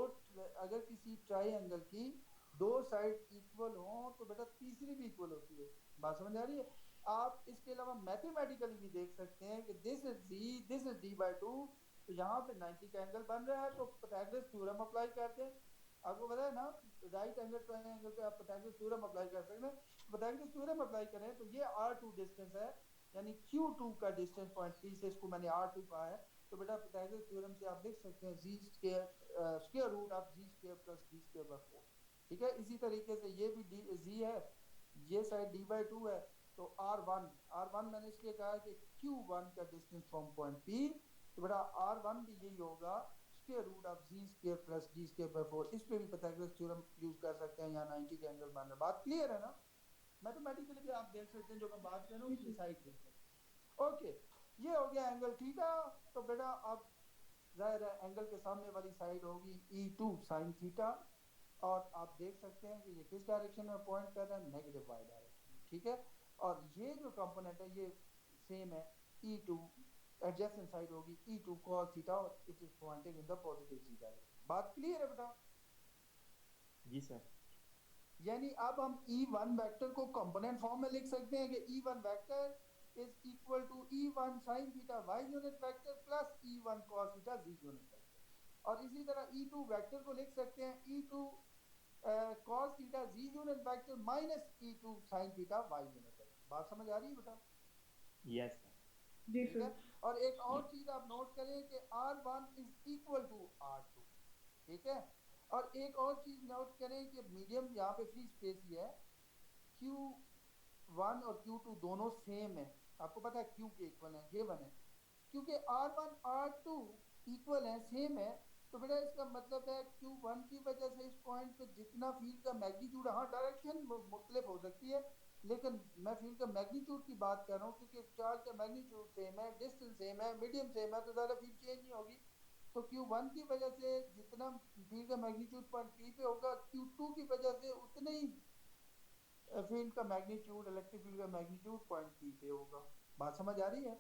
अगर किसी ट्रायंगल की दो साइड इक्वल हो तो बेटा तीसरी भी इक्वल होती है। बात समझ आ रही है? आप इसके अलावा मैथमेटिकली भी देख सकते हैं कि this is z, this is d/2, तो यहाँ पे 90 का एंगल बन रहा है, तो पाइथागोरस थ्योरम अप्लाई करते हैं। आपको पता है ना, राइट एंगल ट्रायंगल पे आप पाइथागोरस थ्योरम अप्लाई कर सकते हैं। पाइथागोरस थ्योरम अप्लाई करें तो ये r2 डिस्टेंस है, यानी q2 का डिस्टेंस पॉइंट P से, इसको मैंने r2 कहा है। तो बेटा पाइथागोरस थ्योरम से आप लिख सकते हैं z square root of z² plus d²/4, ठीक है। इसी तरीके से ये भी z है, ये साइड d/2 है, तो r1 मैंने इसलिए कहा कि q1 का डिस्टेंस फ्रॉम पॉइंट P, तो बेटा r1 भी यही होगा square root of z² plus d²/4। इस पे भी पाइथागोरस थ्योरम यूज कर सकते हैं। यहाँ 90 का एंगल बन रहा है। बात क्लियर है ना? मैथमेटिकली भी आप देख सकते हैं, जो मैं बात कर रहा हूँ उसकी साइड देख सकते हैं। ओके, ये हो गया एंगल थीटा। तो बेटा अब जाहिर है एंगल के सामने वाली साइड होगी E2 साइन थीटा, और आप देख सकते हैं कि ये किस डायरेक्शन में पॉइंट कर रहा है, नेगेटिव वाई डायरेक्शन में, ठीक है। और ये जो कंपोनेंट है ये सेम है, E2 एडजेसेंट साइड होगी E2 cos थीटा, और it is pointing in the positive z direction. बात क्लियर है बेटा? जी सर। यानी अब हम E1 वेक्टर को कंपोनेंट फॉर्म में लिख सकते हैं कि E1 vector is equal to E1 sin theta y unit vector plus E1 cos theta z unit vector. और इसी तरह E2 वेक्टर को लिख सकते हैं E2 cos theta z unit vector minus E2 sin theta y unit vector. बात समझ आ रही है बेटा? Yes sir. जी ठीक है। सर। और एक और चीज आप नोट करें कि R1 is equal to R2, ठीक है। और एक और चीज नोट करें कि मीडियम यहाँ पे फ्री स्पेस ही है, Q1 और Q2 दोनों सेम है, आपको पता है Q के इक्वल है, गिवन है। क्योंकि R1 R2 इक्वल है, सेम है, तो बेटा इसका मतलब है Q1 की वजह से इस पॉइंट पे जितना फील्ड का मैग्नीट्यूड, हाँ डायरेक्शन मुख्तलिफ हो सकती है, लेकिन मैं फील्ड का मैग्नीट्यूड की बात कर रहा हूँ, क्योंकि चार्ज का मैग्नीट्यूड सेम है, डिस्टेंस सेम है, मीडियम सेम है, तो ज़्यादा फील्ड चेंज नहीं होगी। तो Q1 की वजह से जितना फील्ड का मैग्नीट्यूड पॉइंट P पे होगा, Q2 की वजह से उतने ही फील्ड का मैग्नीट्यूड, इलेक्ट्रिक फील्ड का मैग्नीट्यूड पॉइंट P पे होगा। बात समझ आ रही है?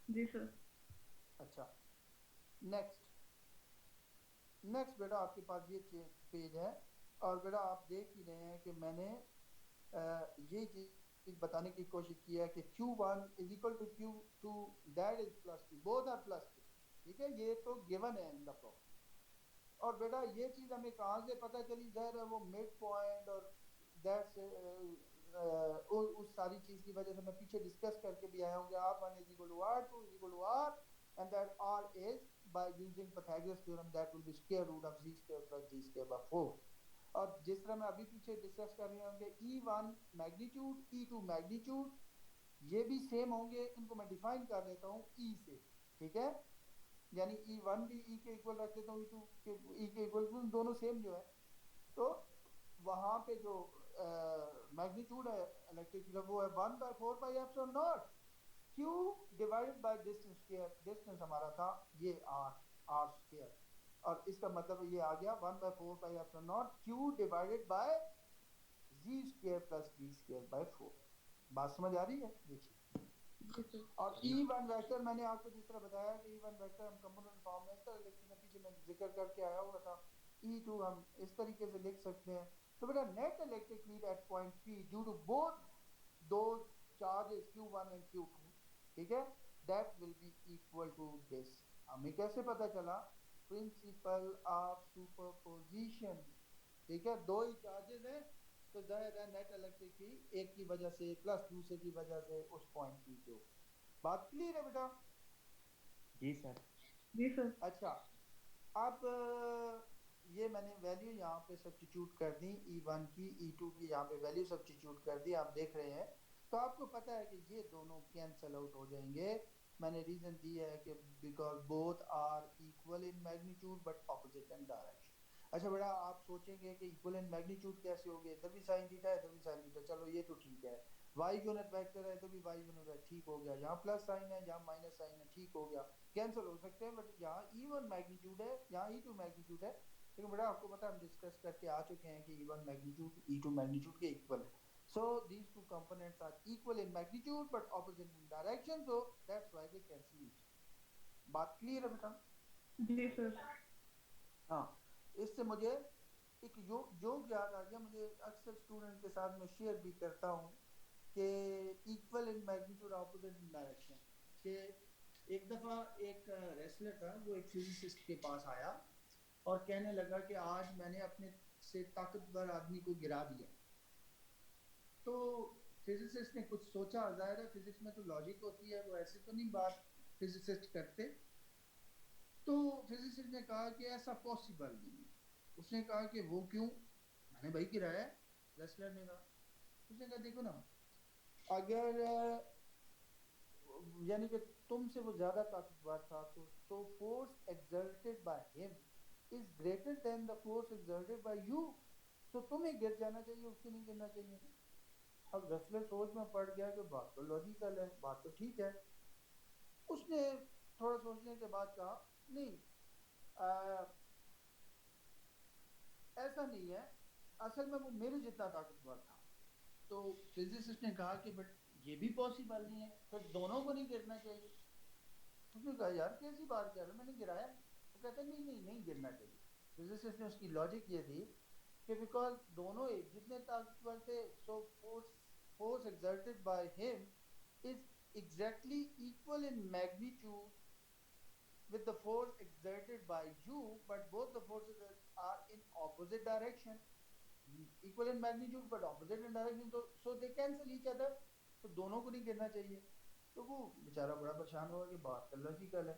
जी सर। अच्छा, नेक्स्ट बेटा आपके पास ये पेज है, और बेटा आप देख ही रहे हैं कि मैंने ये चीज बताने की कोशिश की है कि Q1 is equal to Q2 that is plus P, both are plus P, ठीक है, ये तो गिवन है इन द प्रॉब्लम। और बेटा ये चीज हमें कहाँ से पता चली? ज़ाहिर है वो मिड पॉइंट और दैट्स उस सारी चीज की वजह से मैं पीछे डिस्कस करके भी आया हूँ कि R1 is equal to R2 is equal to R, and that R is by using Pythagoras theorem that will be square root of z square plus d square by 4। और जिस तरह मैं अभी पीछे डिस्कस कर रहे होंगे E1 मैग्नीट्यूड E2 मैग्नीट्यूड, ये भी सेम होंगे, इनको मैं डिफाइन कर देता हूँ E से, ठीक है। यानी E1 भी E के इक्वल रख देता हूँ, E2 के E के इक्वल, दोनों सेम जो है, तो वहाँ पे जो मैग्नीट्यूड है इलेक्ट्रिक फील्ड वो है 1/4πε0 Q divided by distance square, distance हमारा था ये R स्क्वायर, और इसका मतलब ये आ गया 1/4πε0 Q divided by z square plus d square by 4। बात समझ आ रही है? देखिए, जी सर। और E1 वेक्टर मैंने आपको जिस तरह बताया कि E1 वेक्टर हम कंपोनेंट फॉर्म में इस तरह लिखते हैं, पीछे मैं जिक्र करके आया हुआ था। E2 हम इस तरीके से लिख सकते हैं। तो बेटा net electric field at point P due to both those charges Q1 and Q2, ठीक है, that will be equal to this. हमें कैसे पता चला? प्रिंसिपल ऑफ सुपरपोजिशन, ठीक है, दो ही चार्जेस हैं, तो जाहिर है नेट इलेक्ट्रिक फील्ड एक की वजह से प्लस दूसरे की वजह से उस पॉइंट P पे हो। बात क्लियर है बेटा? जी सर। जी सर। अच्छा, अब ये मैंने वैल्यू यहाँ पे सब्स्टिट्यूट कर दी, E1 की E2 की यहाँ पे वैल्यू सब्स्टिट्यूट कर दी, आप देख रहे हैं। तो आपको पता है कि ये दोनों कैंसल आउट हो जाएंगे। मैंने रीजन दी है कि because both are equal in magnitude but opposite in direction. अच्छा बेटा, आप सोचेंगे कि इक्वल इन मैग्नीट्यूड कैसे हो गए, इधर भी साइन थीटा है इधर भी साइन थीटा, चलो ये तो ठीक है। वाई यूनिट वेक्टर है तो भी वाई यूनिट वेक्टर, ठीक हो गया। यहाँ प्लस साइन है यहाँ माइनस साइन है, ठीक हो गया, कैंसिल हो सकते हैं। बट यहाँ E1 मैग्नीट्यूड है यहाँ E2 मैग्नीट्यूड है, लेकिन बेटा आपको पता है हम डिस्कस करके आ चुके हैं कि E1 मैग्नीट्यूड E2 मैग्नीट्यूड के इक्वल है। So these two components are equal in magnitude but opposite in direction, so that's why they cancel each other। बात क्लियर है बेटा? जी सर। हाँ, इससे मुझे एक योग याद आ गया, मुझे अक्सर स्टूडेंट के साथ मैं शेयर भी करता हूँ कि equal in magnitude opposite in direction. कि एक दफ़ा एक रेसलर था, वो एक फिजिसिस्ट के पास आया और कहने लगा कि आज मैंने अपने से ताकतवर आदमी को गिरा दिया। तो फिजिसिस्ट ने कुछ सोचा, जाहिर है फिजिक्स में तो लॉजिक होती है, वो ऐसे तो नहीं बात फिजिसिस्ट करते। तो फिजिसिस्ट ने कहा कि ऐसा पॉसिबल नहीं है। उसने कहा कि वो क्यों? मैंने भाई गिराया है, रेसलर ने कहा। उसने कहा देखो ना, अगर यानी कि तुमसे वो ज्यादा ताकतवर था तो force exerted by him is greater than the force exerted by you, तो तुम्हें गिर जाना चाहिए, उससे नहीं गिरना चाहिए। अब गफले सोच में पड़ गया कि बात तो लॉजिकल है, बात तो ठीक है। उसने थोड़ा सोचने के बाद कहा नहीं, आ, ऐसा नहीं है, असल में वो मेरे जितना ताकतवर था। तो फिजिसिस्ट ने कहा कि बट ये भी पॉसिबल नहीं है, फिर दोनों को नहीं गिरना चाहिए। उसने कहा यार कैसी बात कर रहे हो, मैंने गिराया। वो कहता नहीं नहीं नहीं गिरना चाहिए। फिजिसिस्ट ने उसकी लॉजिक ये थी कि बिकॉज दोनों एक जितने ताकतवर थे, so force force exerted by him is exactly equal in magnitude with the force exerted by you, but both the forces are in opposite direction. Equal in magnitude but opposite in direction, so they cancel each other. तो दोनों को नहीं गिरना चाहिए। तो वो बेचारा बड़ा परेशान हुआ कि बात तो लॉजिकल है।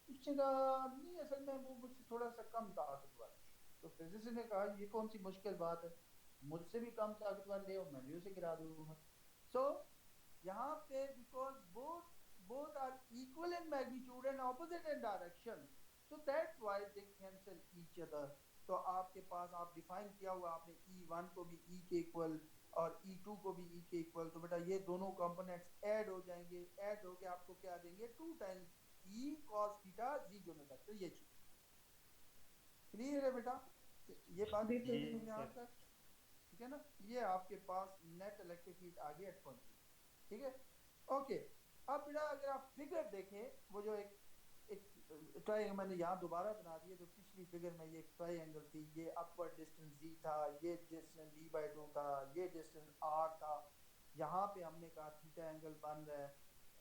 उसने कहा नहीं, असल में वो मुझसे थोड़ा सा कम ताकतवर है। तो फिजिसिस्ट ने कहा ये कौन सी मुश्किल बात है, मुझसे भी कम ताकतवर ले और मैं भी उसे गिरा दूंगा। सो यहाँ पे because both both are equal in magnitude and opposite in direction, so that's why they cancel each other. तो आपके पास आप डिफाइन किया हुआ आपने E1 को भी E के इक्वल और E2 को भी E के इक्वल, तो बेटा ये दोनों कंपोनेंट्स ऐड हो जाएंगे, ऐड होके आपको क्या देंगे 2 times E cos theta Z unit vector. ये चीज क्लियर है बेटा? ये बात जी जी समझ में आ सर। गया? ठीक है ना? ये आपके पास नेट इलेक्ट्रिक फील्ड आ गई 8.3। ठीक है, ओके। अब बेटा अगर आप फिगर देखें, वो जो एक ट्राइंगल मैंने यहाँ दोबारा बना दिया, जो पिछली फिगर में ये एक ट्राइंगल थी, ये अपवर्ड डिस्टेंस z था, ये डिस्टेंस d/2 था, ये डिस्टेंस r था। यहाँ पे हमने कहा थीटा एंगल बन रहा है,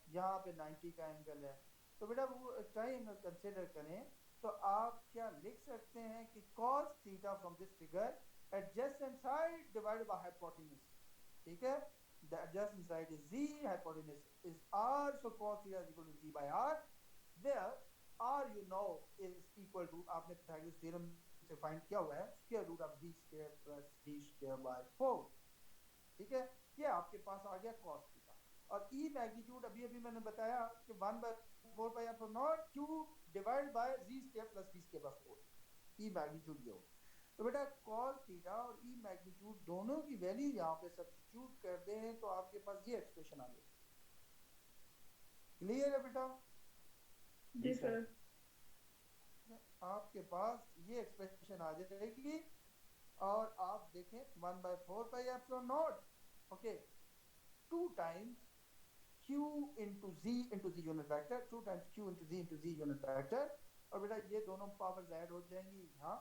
यहाँ पे 90 का एंगल है। तो बेटा वो ट्राइंगल कंसिडर करें तो आप क्या लिख सकते हैं कि cos theta from this figure adjacent side divided by hypotenuse। ठीक है, the adjacent side is z, hypotenuse is r, so cos theta is equal to z by r, where r you know is equal to, आपने Pythagoras theorem से find किया हुआ है, square root of b square plus d square by 4। ठीक है, ये आपके पास आ गया cos थीटा। और e मैग्नीट्यूड अभी अभी मैंने बताया कि 1/4 pi epsilon not q divide by z square plus b square by 4, e magnitude ये हो। तो बेटा cos थीटा और e मैग्नीट्यूड दोनों की वैल्यू यहाँ पे सब्स्टिट्यूट कर दें तो आपके पास ये एक्सप्रेशन आ गई। क्लियर है बेटा? जी सर। आपके पास ये एक्सप्रेशन आ जाएगी और आप देखें 1/4 pi epsilon not, okay, 2 times q into z unit vector, 2 times q into z unit vector. और बेटा ये दोनों पावर्स ऐड हो जाएंगी यहाँ,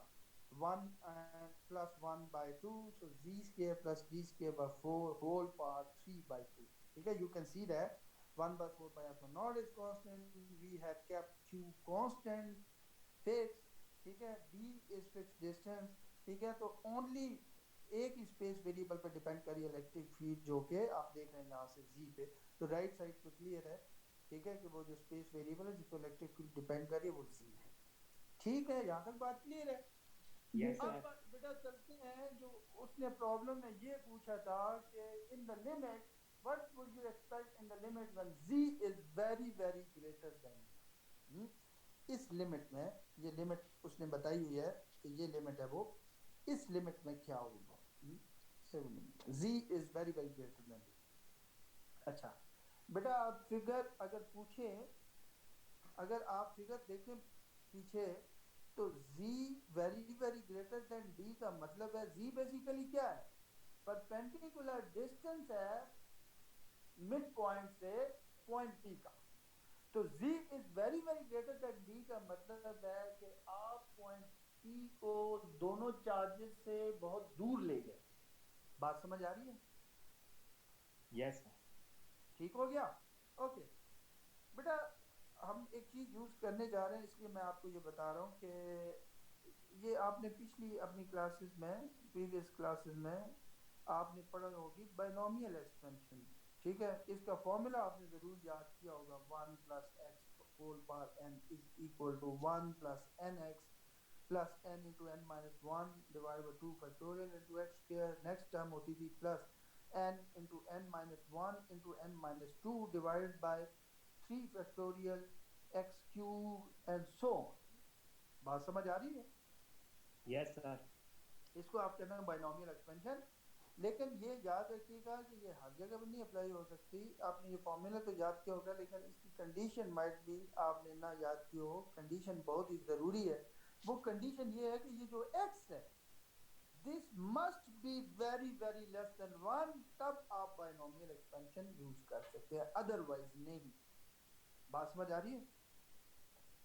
1 plus 1/2, so z square plus d square by 4 whole power 3/2। ठीक है, you can see that 1/4 pi epsilon naught is constant, we have kept q constant fixed। ठीक है, d is fixed distance। ठीक है, तो ओनली एक ही स्पेस वेरिएबल पर depend करिए इलेक्ट्रिक फील्ड, जो कि आप देख रहे हैं यहाँ से z पे, तो राइट साइड पे क्लियर है। ठीक है, कि वो जो स्पेस वेरिएबल है जिस पर इलेक्ट्रिक फील्ड डिपेंड कर रही है वो z है। ठीक है, यहाँ तक बात क्लियर है? यस अब सर। बेटा चलते हैं, जो उसने प्रॉब्लम में ये पूछा था कि in the limit what would you expect in the limit when z is very very greater than. इस लिमिट में, ये लिमिट उसने बताई हुई है कि ये लिमिट है, वो इस लिमिट में क्या होगा, z is very very greater than. अच्छा बेटा आप फिगर अगर पूछें, अगर आप फिगर देखें पीछे, तो z very very greater than d का मतलब है z बेसिकली क्या है, परपेंडिकुलर डिस्टेंस है मिड पॉइंट से पॉइंट p का। तो z is very very greater than d का मतलब है कि आप पॉइंट p को दोनों चार्जेस से बहुत दूर ले गए। बात समझ आ रही है? Yes sir. ठीक हो गया? ओके बेटा, हम एक चीज यूज करने जा रहे हैं, इसलिए मैं आपको ये बता रहा हूँ कि ये आपने पिछली अपनी क्लासेस में, प्रीवियस क्लासेस में आपने पढ़ा होगी बाइनोमियल एक्सपेंशन। ठीक है, इसका फॉर्मूला आपने जरूर याद किया होगा, 1 plus x whole power n is equal to 1 plus nx plus n into n minus 1 divided by 2 factorial into x square, next term होती थी plus n into n minus 1 into n minus 2 divided by 3 factorial x cube and so on। बात समझ आ रही है? Yes sir. इसको आप कहते हैं बाइनोमियल एक्सपेंशन। लेकिन ये याद रखिएगा कि ये हर जगह पर नहीं अप्लाई हो सकती। आपने ये फॉर्मूला तो याद किया होगा, लेकिन इसकी कंडीशन माइट भी आपने ना याद की हो। कंडीशन बहुत ही ज़रूरी है। वो कंडीशन ये है कि ये जो x है, this must be very very less than 1, तब आप बाइनोमियल एक्सपेंशन यूज कर सकते हैं, अदरवाइज नहीं। बात समझ आ रही है?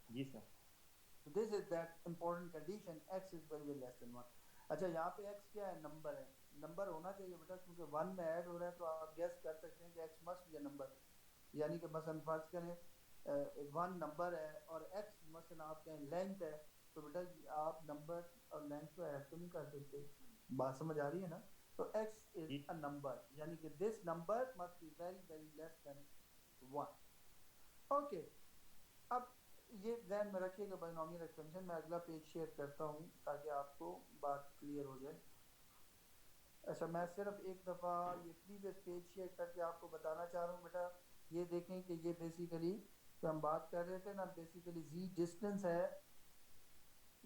जी sir. So this is that important condition, x is very very less than 1। अच्छा, यहाँ पे x क्या है? नंबर है। नंबर होना चाहिए बेटा, क्योंकि 1 में ऐड हो रहा है, तो आप गेस कर सकते हैं कि x must be a number. यानी कि मसलन फर्ज करें 1 नंबर है और x मसलन आप कहें लेंथ है, तो बेटा आप नंबर और लेंथ को ऐड तो नहीं कर सकते। बात समझ आ रही है ना? तो x जी इज अ नंबर, यानी कि this number must be very very less than 1। Okay, अब ये ध्यान में रखिएगा बाइनोमियल एक्सपेंशन। मैं अगला पेज शेयर करता हूँ ताकि आपको बात क्लियर हो जाए। अच्छा, मैं सिर्फ एक दफ़ा ये प्रीवियस पेज शेयर करके आपको बताना चाह रहा हूँ बेटा। ये देखें कि ये बेसिकली जो हम बात कर रहे थे ना, बेसिकली z डिस्टेंस है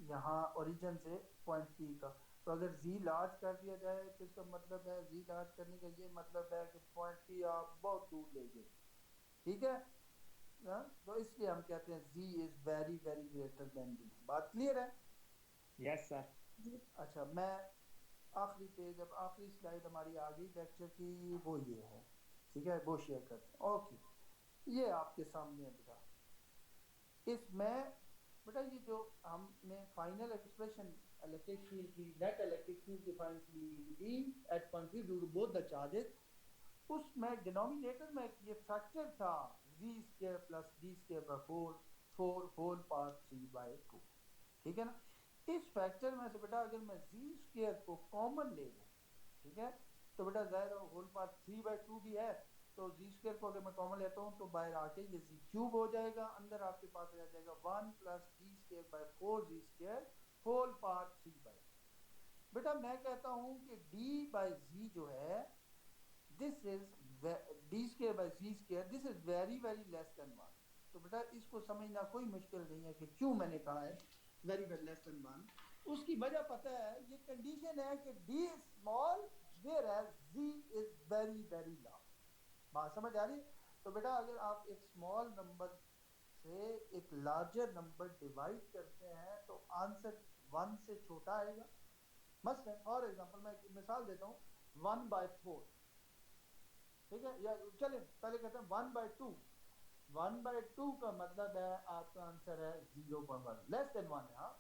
यहाँ ओरिजिन से पॉइंट P का। तो अगर z लार्ज कर दिया जाए तो इसका मतलब है, z लार्ज करने का ये मतलब है कि पॉइंट P आप बहुत दूर ले गए। ठीक है ना? तो इसलिए हम कहते हैं z is very very greater than d। बात क्लियर है? Yes sir. अच्छा, मैं आखिरी पेज, अब आखिरी स्लाइड हमारी आ गई लेक्चर की, वो ये है। ठीक है, वो शेयर करते हैं। ओके, ये आपके सामने है बेटा। इसमें बेटा ये जो हमने फाइनल एक्सप्रेशन इलेक्ट्रिक फील्ड की, नेट इलेक्ट्रिक फील्ड की फाइंड की थी at point P due to both the charges, उसमें डिनोमिनेटर में ये फैक्टर था z square plus d square by 4 whole power 3/2। ठीक है ना? इस फैक्टर में से बेटा अगर मैं z स्क्वायर को कॉमन ले लूँ, ठीक है, तो बेटा ज़ाहिर है होल पावर 3/2 भी है, तो z स्क्वायर को अगर मैं कॉमन लेता हूँ तो बाहर आके ये z क्यूब हो जाएगा, अंदर आपके पास रह जाएगा 1 plus d square by 4z square whole power 3/2। बेटा मैं कहता हूँ कि d बाय z जो है, this is d square bye z square, this is very very less than 1। तो बेटा इसको समझना कोई मुश्किल नहीं है कि क्यों मैंने कहा है वेरी वेरी लेस देन 1। उसकी वजह पता है, ये कंडीशन है कि d is small whereas z is very very large. बात समझ आ रही है? तो बेटा अगर आप एक स्मॉल नंबर से एक लार्जर नंबर डिवाइड करते हैं तो आंसर 1 से छोटा आएगा। मसलन फॉर एग्जांपल मैं एक मिसाल देता हूँ, 1/4। ठीक है, या चले पहले कहते हैं 1/2। 1/2 का मतलब है आपका आंसर है 0.1, लेस देन 1 है। हाँ,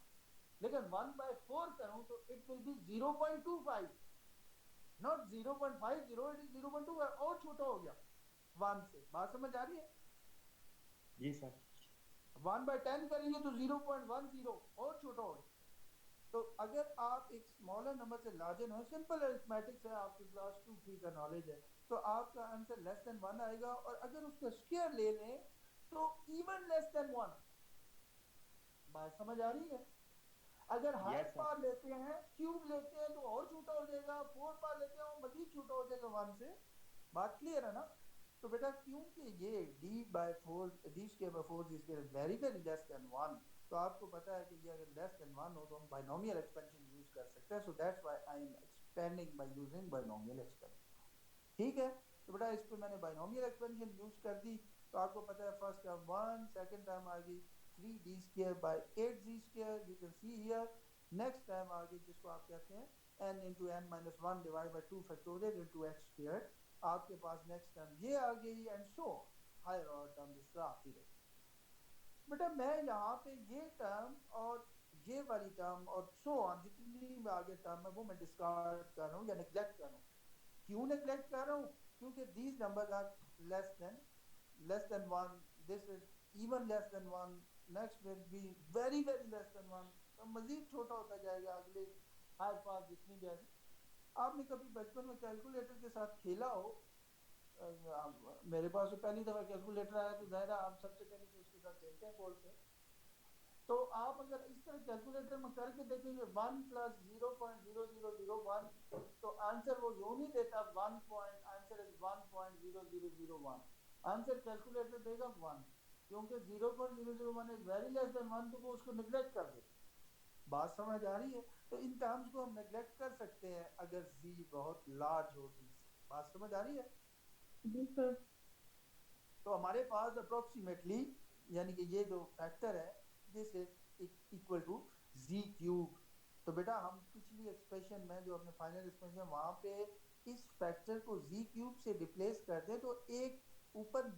लेकिन 1/4 करूं तो it will be 0.25, not 0.50, it is 0.2, और छोटा हो गया 1 से। बात समझ आ रही है? जी सर। 1/10 करेंगे तो 0.10, और छोटा हो गया। तो अगर आप एक स्मॉलर नंबर से लार्जर हो, सिंपल अरिथमेटिक्स है, आपकी क्लास 2-3 का नॉलेज है, तो आपका आंसर लेस देन 1 आएगा। और अगर उसका स्क्वायर ले लें तो इवन लेस देन 1। बात समझ आ रही है? अगर हाफ यस सर। पावर लेते हैं, क्यूब लेते हैं, तो और छोटा हो जाएगा। 4 पावर लेते हैं, वो मजीद छोटा हो जाएगा 1 से। बात क्लियर है ना? तो बेटा क्योंकि ये d/4 d square by 4 d square very very less than 1, तो आपको पता है कि ये अगर लेस देन 1 हो तो हम बाइनोमियल एक्सपेंशन यूज कर सकते हैं। So that's why I am expanding by using binomial expansion. ठीक है, तो बेटा इस पे मैंने बाइनोमियल एक्सपेंशन यूज कर दी, तो आपको पता है फर्स्ट टर्म 1, सेकंड टर्म आ गई 3d square by 8z square, you can see here. Next term आ गई जिसको आप कहते हैं n into n minus 1 divided by 2 factorial into x squared। आपके पास नेक्स्ट टर्म ये आ गई, and so higher order term इस तरह आती रही। बेटा मैं यहाँ पे ये टर्म और ये वाली टर्म और सो ऑन जितनी भी आगे टर्म है वो मैं डिस्कार्ड कर रहा हूँ या नेग्लेक्ट कर रहा हूँ। क्यों नेग्लेक्ट कर रहा हूँ? क्योंकि these numbers are less than 1, this is even less than 1, next will be very very less than 1, तो मजीद छोटा होता जाएगा अगले हर पास जितनी भी आगे। आपने कभी बचपन में कैलकुलेटर के साथ खेला हो? मेरे पास तो पहली दफ़ा कैलकुलेटर आया तो ज़ाहिर आप सबसे पहले तो उसके साथ खेलते हैं बोर्ड पे। तो आप अगर इस तरह कैलकुलेटर में करके देखेंगे 1 प्लस 0.0001, तो आंसर वो यूं नहीं देता 1 point, answer is 1.0001। Answer calculator देगा 1, क्योंकि 0.001 इज वेरी लेस देन 1, तो वो उसको निगलेक्ट कर देता। बात समझ आ रही है? तो इन टर्म्स को हम नेग्लेक्ट कर सकते हैं अगर z बहुत लार्ज हो d से। बात समझ आ रही है? जी सर। तो हमारे पास अप्रोक्सीमेटली यानी कि ये जो फैक्टर है this is equal to z cube. तो बेटा हम पिछली एक्सप्रेशन में जो अपने फाइनल एक्सप्रेशन वहां पे इस फैक्टर को z क्यूब से रिप्लेस कर दें तो एक ऊपर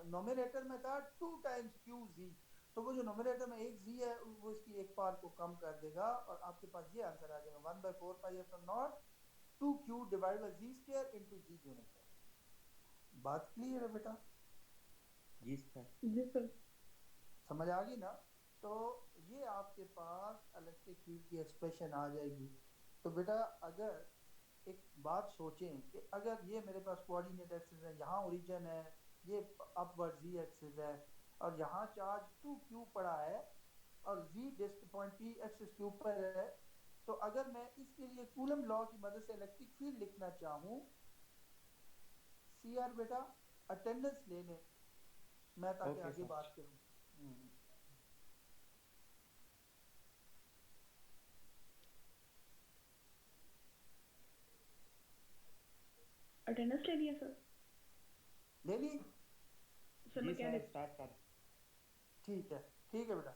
नोमिनेटर में था 2 टाइम्स क्यू z, तो वो जो नोमिनेटर में एक z है वो इसकी एक पार को कम कर देगा और आपके पास ये आंसर आ जाएगा 1/4 pi epsilon not 2q divided bye z square into g unit. बात क्लियर है बेटा? जी सर। जी सर। समझ आ गई ना? तो ये आपके पास इलेक्ट्रिक फील्ड की एक्सप्रेशन आ जाएगी। तो बेटा अगर एक बात सोचें कि अगर ये मेरे पास कोऑर्डिनेट एक्सिस है, यहाँ ओरिजिन है, ये अपवर्ड z एक्सिस है और यहाँ चार्ज 2q पड़ा है और z disc point p axis के ऊपर है, तो अगर मैं इसके लिए कूलम लॉ की मदद से इलेक्ट्रिक फील्ड लिखना चाहूँ, CR बेटा अटेंडेंस ले लें मैं ताकि ओके आगे सर। बात करूँ। अटेंडेंस ले लिया सर? ले ली? सर जी सर, मैकेनिक। स्टार्ट कर। ठीक है बेटा।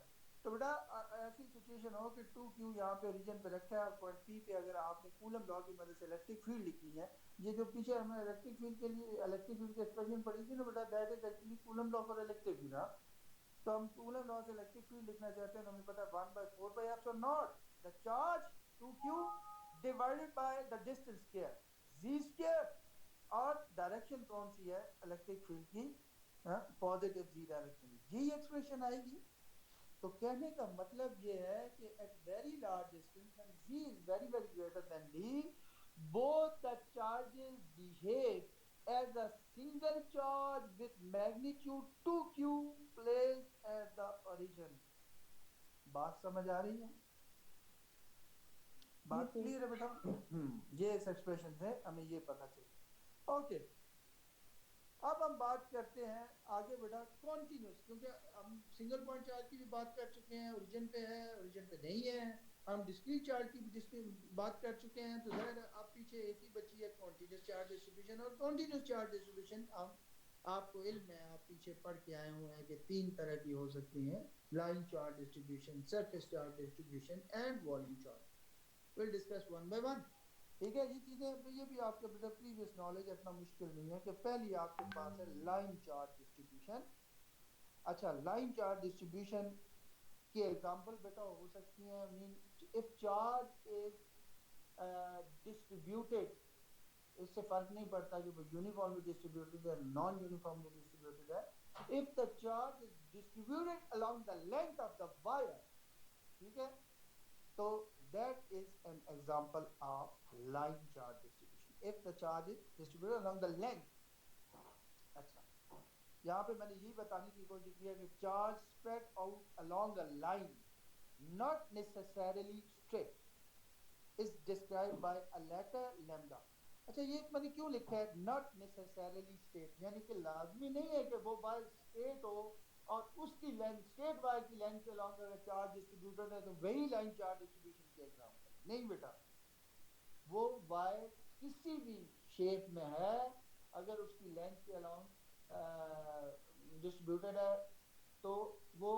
तो बेटा ऐसी सिचुएशन हो कि 2q यहाँ पे ओरिजिन पे रखा है और पॉइंट P पे अगर आपने कूलम लॉ की मदद से इलेक्ट्रिक फील्ड लिखनी है, ये जो पीछे हमने इलेक्ट्रिक फील्ड के लिए इलेक्ट्रिक फील्ड की एक्सप्रेशन पढ़ी थी ना बेटा, that is actually Coulomb law for electric field. हाँ, तो हम कूलम लॉ से इलेक्ट्रिक फील्ड लिखना चाहते हैं तो हमें पता है 1/4 pi epsilon naught the charge 2q divided by the distance square z square. और डायरेक्शन कौन सी है इलेक्ट्रिक फील्ड की? Positive z direction. जी एक्सप्रेशन आएगी। तो कहने का मतलब ये है कि at very large distance when z is very very greater than d, both the charges behave as a single charge with magnitude 2q placed at the origin। बात समझ आ रही है? बात जी सर। क्लियर है बेटा? ये इस एक्सप्रेशन से हमें ये पता चले। ओके, अब हम बात करते हैं आगे बेटा कॉन्टिन्यूस, क्योंकि हम सिंगल पॉइंट चार्ज की भी बात कर चुके हैं, ओरिजिन पे है, ओरिजिन पे नहीं है। हम डिस्क्रीट चार्ज की भी बात कर चुके हैं, तो ज़ाहिर है अब पीछे एक ही बची है कॉन्टिन्यूस चार्ज डिस्ट्रीब्यूशन। और कॉन्टिन्यूस चार्ज डिस्ट्रीब्यूशन हम आपको इल्म है, आप पीछे पढ़ के आए हुए हैं कि 3 तरह की हो सकती हैं, line charge distribution, surface charge distribution and volume charge. Will discuss one by one. ठीक है, ये चीज़ें ये भी आपके बेटा प्रीवियस नॉलेज इतना मुश्किल नहीं है कि पहली आपके पास है लाइन चार्ज डिस्ट्रीब्यूशन। अच्छा, लाइन चार्ज डिस्ट्रीब्यूशन की एग्जांपल बेटा हो सकती हैं, mean if charge is distributed, इससे फर्क नहीं पड़ता कि वो यूनिफॉर्मली डिस्ट्रीब्यूटेड है नॉन यूनिफॉर्मली डिस्ट्रीब्यूटेड है। If the charge is distributed along the length of the wire, ठीक है, तो that is an example of line charge distribution if the charge is distributed along the length। अच्छा, यहाँ पे मैंने यही बताने की कोशिश की है कि charge spread out along a line not necessarily straight is described by a letter lambda। अच्छा, ये मैंने क्यों लिखा है not necessarily straight, यानी कि लाजमी नहीं है कि वो वायर स्ट्रेट हो और उसकी लेंथ स्ट्रेट वायर की लेंथ के अलॉन्ग अगर चार्ज डिस्ट्रीब्यूटेड है तो वही लाइन चार्ज डिस्ट्रीब्यूशन के एग्जांपल नहीं बेटा। वो वायर किसी भी शेप में है, अगर उसकी लेंथ के अलॉन्ग डिस्ट्रीब्यूटेड है तो वो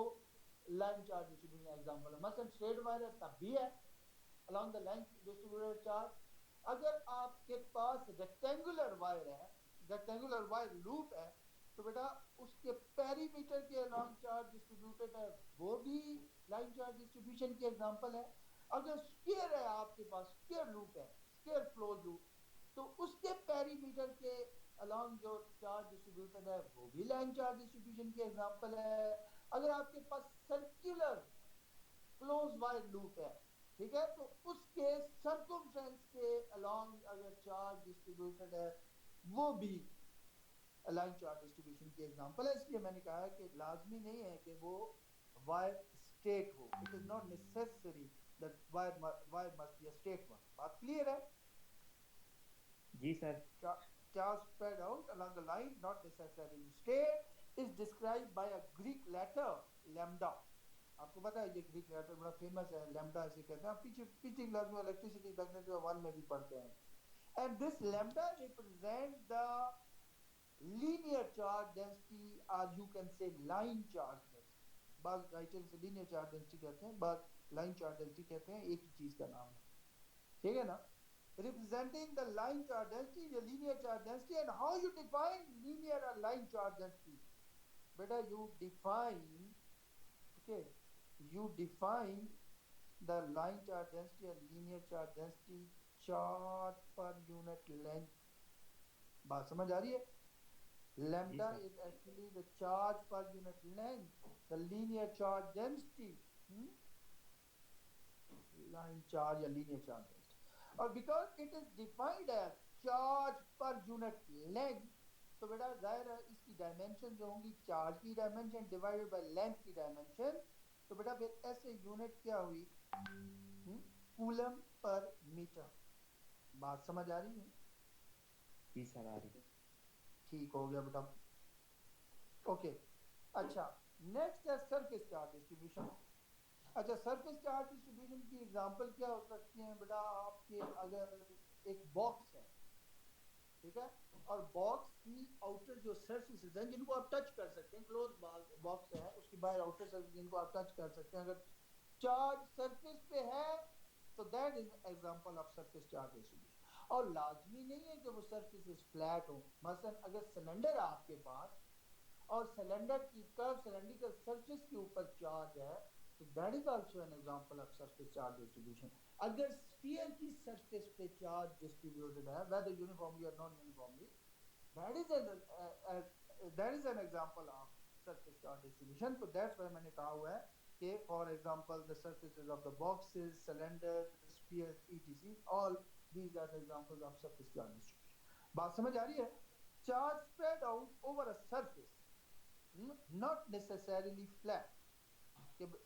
लाइन चार्ज डिस्ट्रीब्यूशन एग्जांपल है। मसलन स्ट्रेट वायर है तब भी है along the length distributed charge. अगर आपके पास रेक्टेंगुलर वायर है, रेक्टेंगुलर वायर लूप है, तो बेटा उसके पेरीमीटर के अलॉन्ग चार्ज डिस्ट्रीब्यूटेड है, वो भी लाइन चार्ज डिस्ट्रीब्यूशन की एग्जांपल है। अगर स्क्वायर है आपके पास, स्क्वायर लूप है, स्क्वायर फ्लो लूप, तो उसके पेरीमीटर के अलॉन्ग जो चार्ज डिस्ट्रीब्यूटेड है वो भी लाइन चार्ज डिस्ट्रीब्यूशन की एग्जांपल है। अगर आपके पास सर्कुलर क्लोज वायर लूप है, ठीक है, तो उसके सर्कमफ्रेंस के अलॉन्ग अगर चार्ज डिस्ट्रीब्यूटेड है वो भी लाइन चार्ज डिस्ट्रीब्यूशन की एग्जांपल है। इसलिए मैंने कहा है कि लाजमी नहीं है कि वो वायर स्ट्रेट हो, it is not necessary that wire must be a straight one. बात क्लियर है? जी sir. Charge spread out along the line not necessarily straight is described by a Greek letter lambda। आपको पता है ये Greek letter बड़ा famous है, lambda इसे कहते हैं, आप पीछे पिछली क्लास में इलेक्ट्रिसिटी मैग्नेटिज्म 1 में भी पढ़ते हैं। And this lambda represent the linear charge density, और you can say line charge density. बाद राइटर से लीनियर चार्ज डेंसिटी कहते हैं, बाद लाइन चार्ज डेंसिटी कहते हैं, एक ही चीज का नाम है, ठीक है ना। Representing the line charge density, the linear charge density, and how you define linear or line charge density? Beta, you define, okay, you define the line charge density and linear charge density charge per unit length. बात समझ आ रही है? Lambda sir. is actually the charge per unit length, the linear charge density, line charge या linear charge density. और because it is defined as charge per unit length, तो बेटा जाहिर है इसकी डायमेंशन जो होंगी चार्ज की डायमेंशन डिवाइडेड बाय लेंथ की डायमेंशन, तो बेटा फिर ऐसे यूनिट क्या हुई, कूलम पर मीटर। बात समझ आ रही है? जी सर आ रही है। ठीक हो गया बेटा, ओके। अच्छा, नेक्स्ट है सरफेस चार्ज डिस्ट्रीब्यूशन। अच्छा, सरफेस चार्ज डिस्ट्रीब्यूशन की एग्जांपल क्या हो सकती है बेटा, आपके अगर एक बॉक्स है, ठीक है, और बॉक्स की आउटर जो सरफेसेस हैं जिनको आप टच कर सकते हैं, क्लोज बॉक्स है, उसकी बाहर आउटर सरफेस जिनको आप टच कर सकते हैं, अगर चार्ज सरफेस पे है तो that is example of surface charge distribution. और लाजमी नहीं है कि वो सरफेसेस फ्लैट हो। मसलन अगर सिलेंडर आपके पास और सिलेंडर की कर्व सिलेंड्रिकल सरफेस के ऊपर चार्ज है, तो that is also an example of surface charge distribution. अगर स्फीयर की सरफेस पे चार्ज डिस्ट्रीब्यूटेड है, वेदर यूनिफॉर्मली और non uniformly, that is an example of surface charge distribution. तो दैट्स व्हाई मैंने कहा हुआ है कि for example the surfaces of the boxes, cylinder, sphere, etc, all these are the examples of surface charge distribution. बात समझ आ रही है? Charge spread out over a surface, not necessarily flat.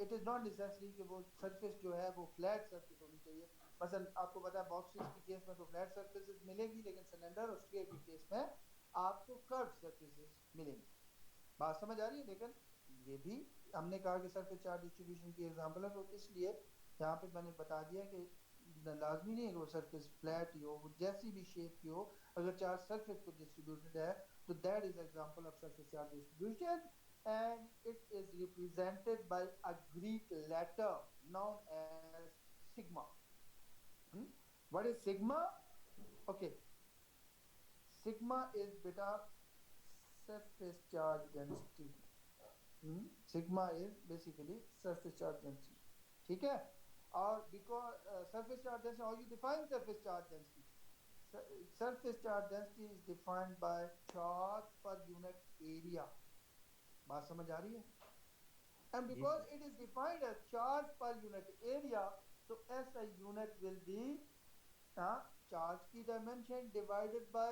It is not necessary कि वो surface जो है वो flat surface होनी चाहिए। मसलन आपको पता है बॉक्सेस की केस में तो flat surfaces मिलेगी, लेकिन सिलेंडर और स्फीयर की केस में आपको कर्व surfaces मिलेंगी। बात समझ आ रही है? लेकिन ये भी हमने कहा कि सरफेस चार्ज डिस्ट्रीब्यूशन की एग्जांपल है, तो इसलिए यहाँ पे मैंने बता दिया कि लाजमी नहीं है कि वो सरफेस फ्लैट ही हो, वो जैसी भी शेप की हो, अगर चार्ज सरफेस पे डिस्ट्रीब्यूटेड है तो that is example of surface charge distribution, and it is represented by a Greek letter known as sigma. What is sigma? Okay, sigma is beta surface charge density. Sigma is basically surface charge density, ठीक है। और because surface charge density, how you define surface charge density? Surface charge density is defined by charge per unit area. बात समझ आ रही है? And because it is defined as charge per unit area, so SI unit will be charge की dimension divided by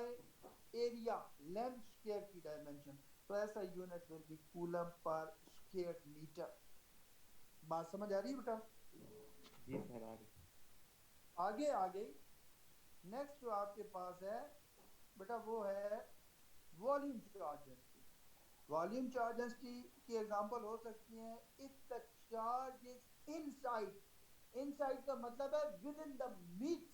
area, length square की dimension. So SI unit will be coulomb per square meter. बात समझ आ रही है बेटा? जी sir आ रही। आगे आगे नेक्स्ट जो आपके पास है बेटा वो है volume charge density. Volume charge density की एग्जांपल हो सकती है if the charge is inside, inside का मतलब है within the mid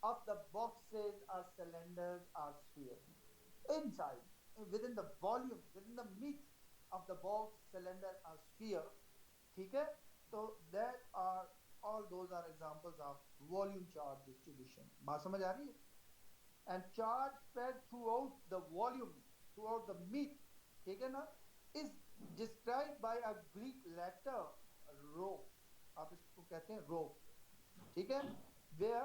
of the boxes और सिलेंडर्स और sphere, inside within the volume, within the mid of the box, cylinder और स्फीयर, ठीक है। तो that are all those are examples of volume charge distribution. बात समझ आ रही है? And charge spread throughout the volume, throughout the meat, ठीक है ना, is described by a Greek letter rho. आप इसको कहते हैं rho, ठीक है। Where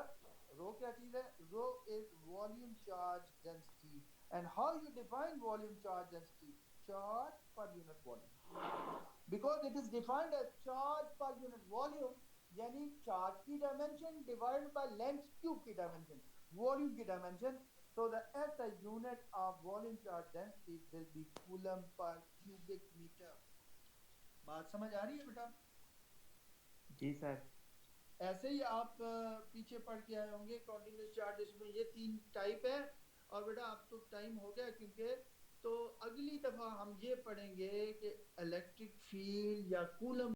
rho क्या चीज है? Rho is volume charge density. And how you define volume charge density? Charge per unit volume. Because it is defined as charge per unit volume, यानी चार्ज की dimension divided by length cube की dimension, volume की dimension. So the SI unit of volume charge density will be coulomb per cubic metre. बात समझ आ रही है बेटा? जी सर। ऐसे ही आप पीछे पढ़ के आए होंगे कॉन्टिन्यूस चार्ज डिस्ट्रीब्यूशन, ये 3 टाइप है। और बेटा अब तो टाइम हो गया, क्योंकि तो अगली दफा हम ये पढ़ेंगे कि इलेक्ट्रिक फील्ड या कूलम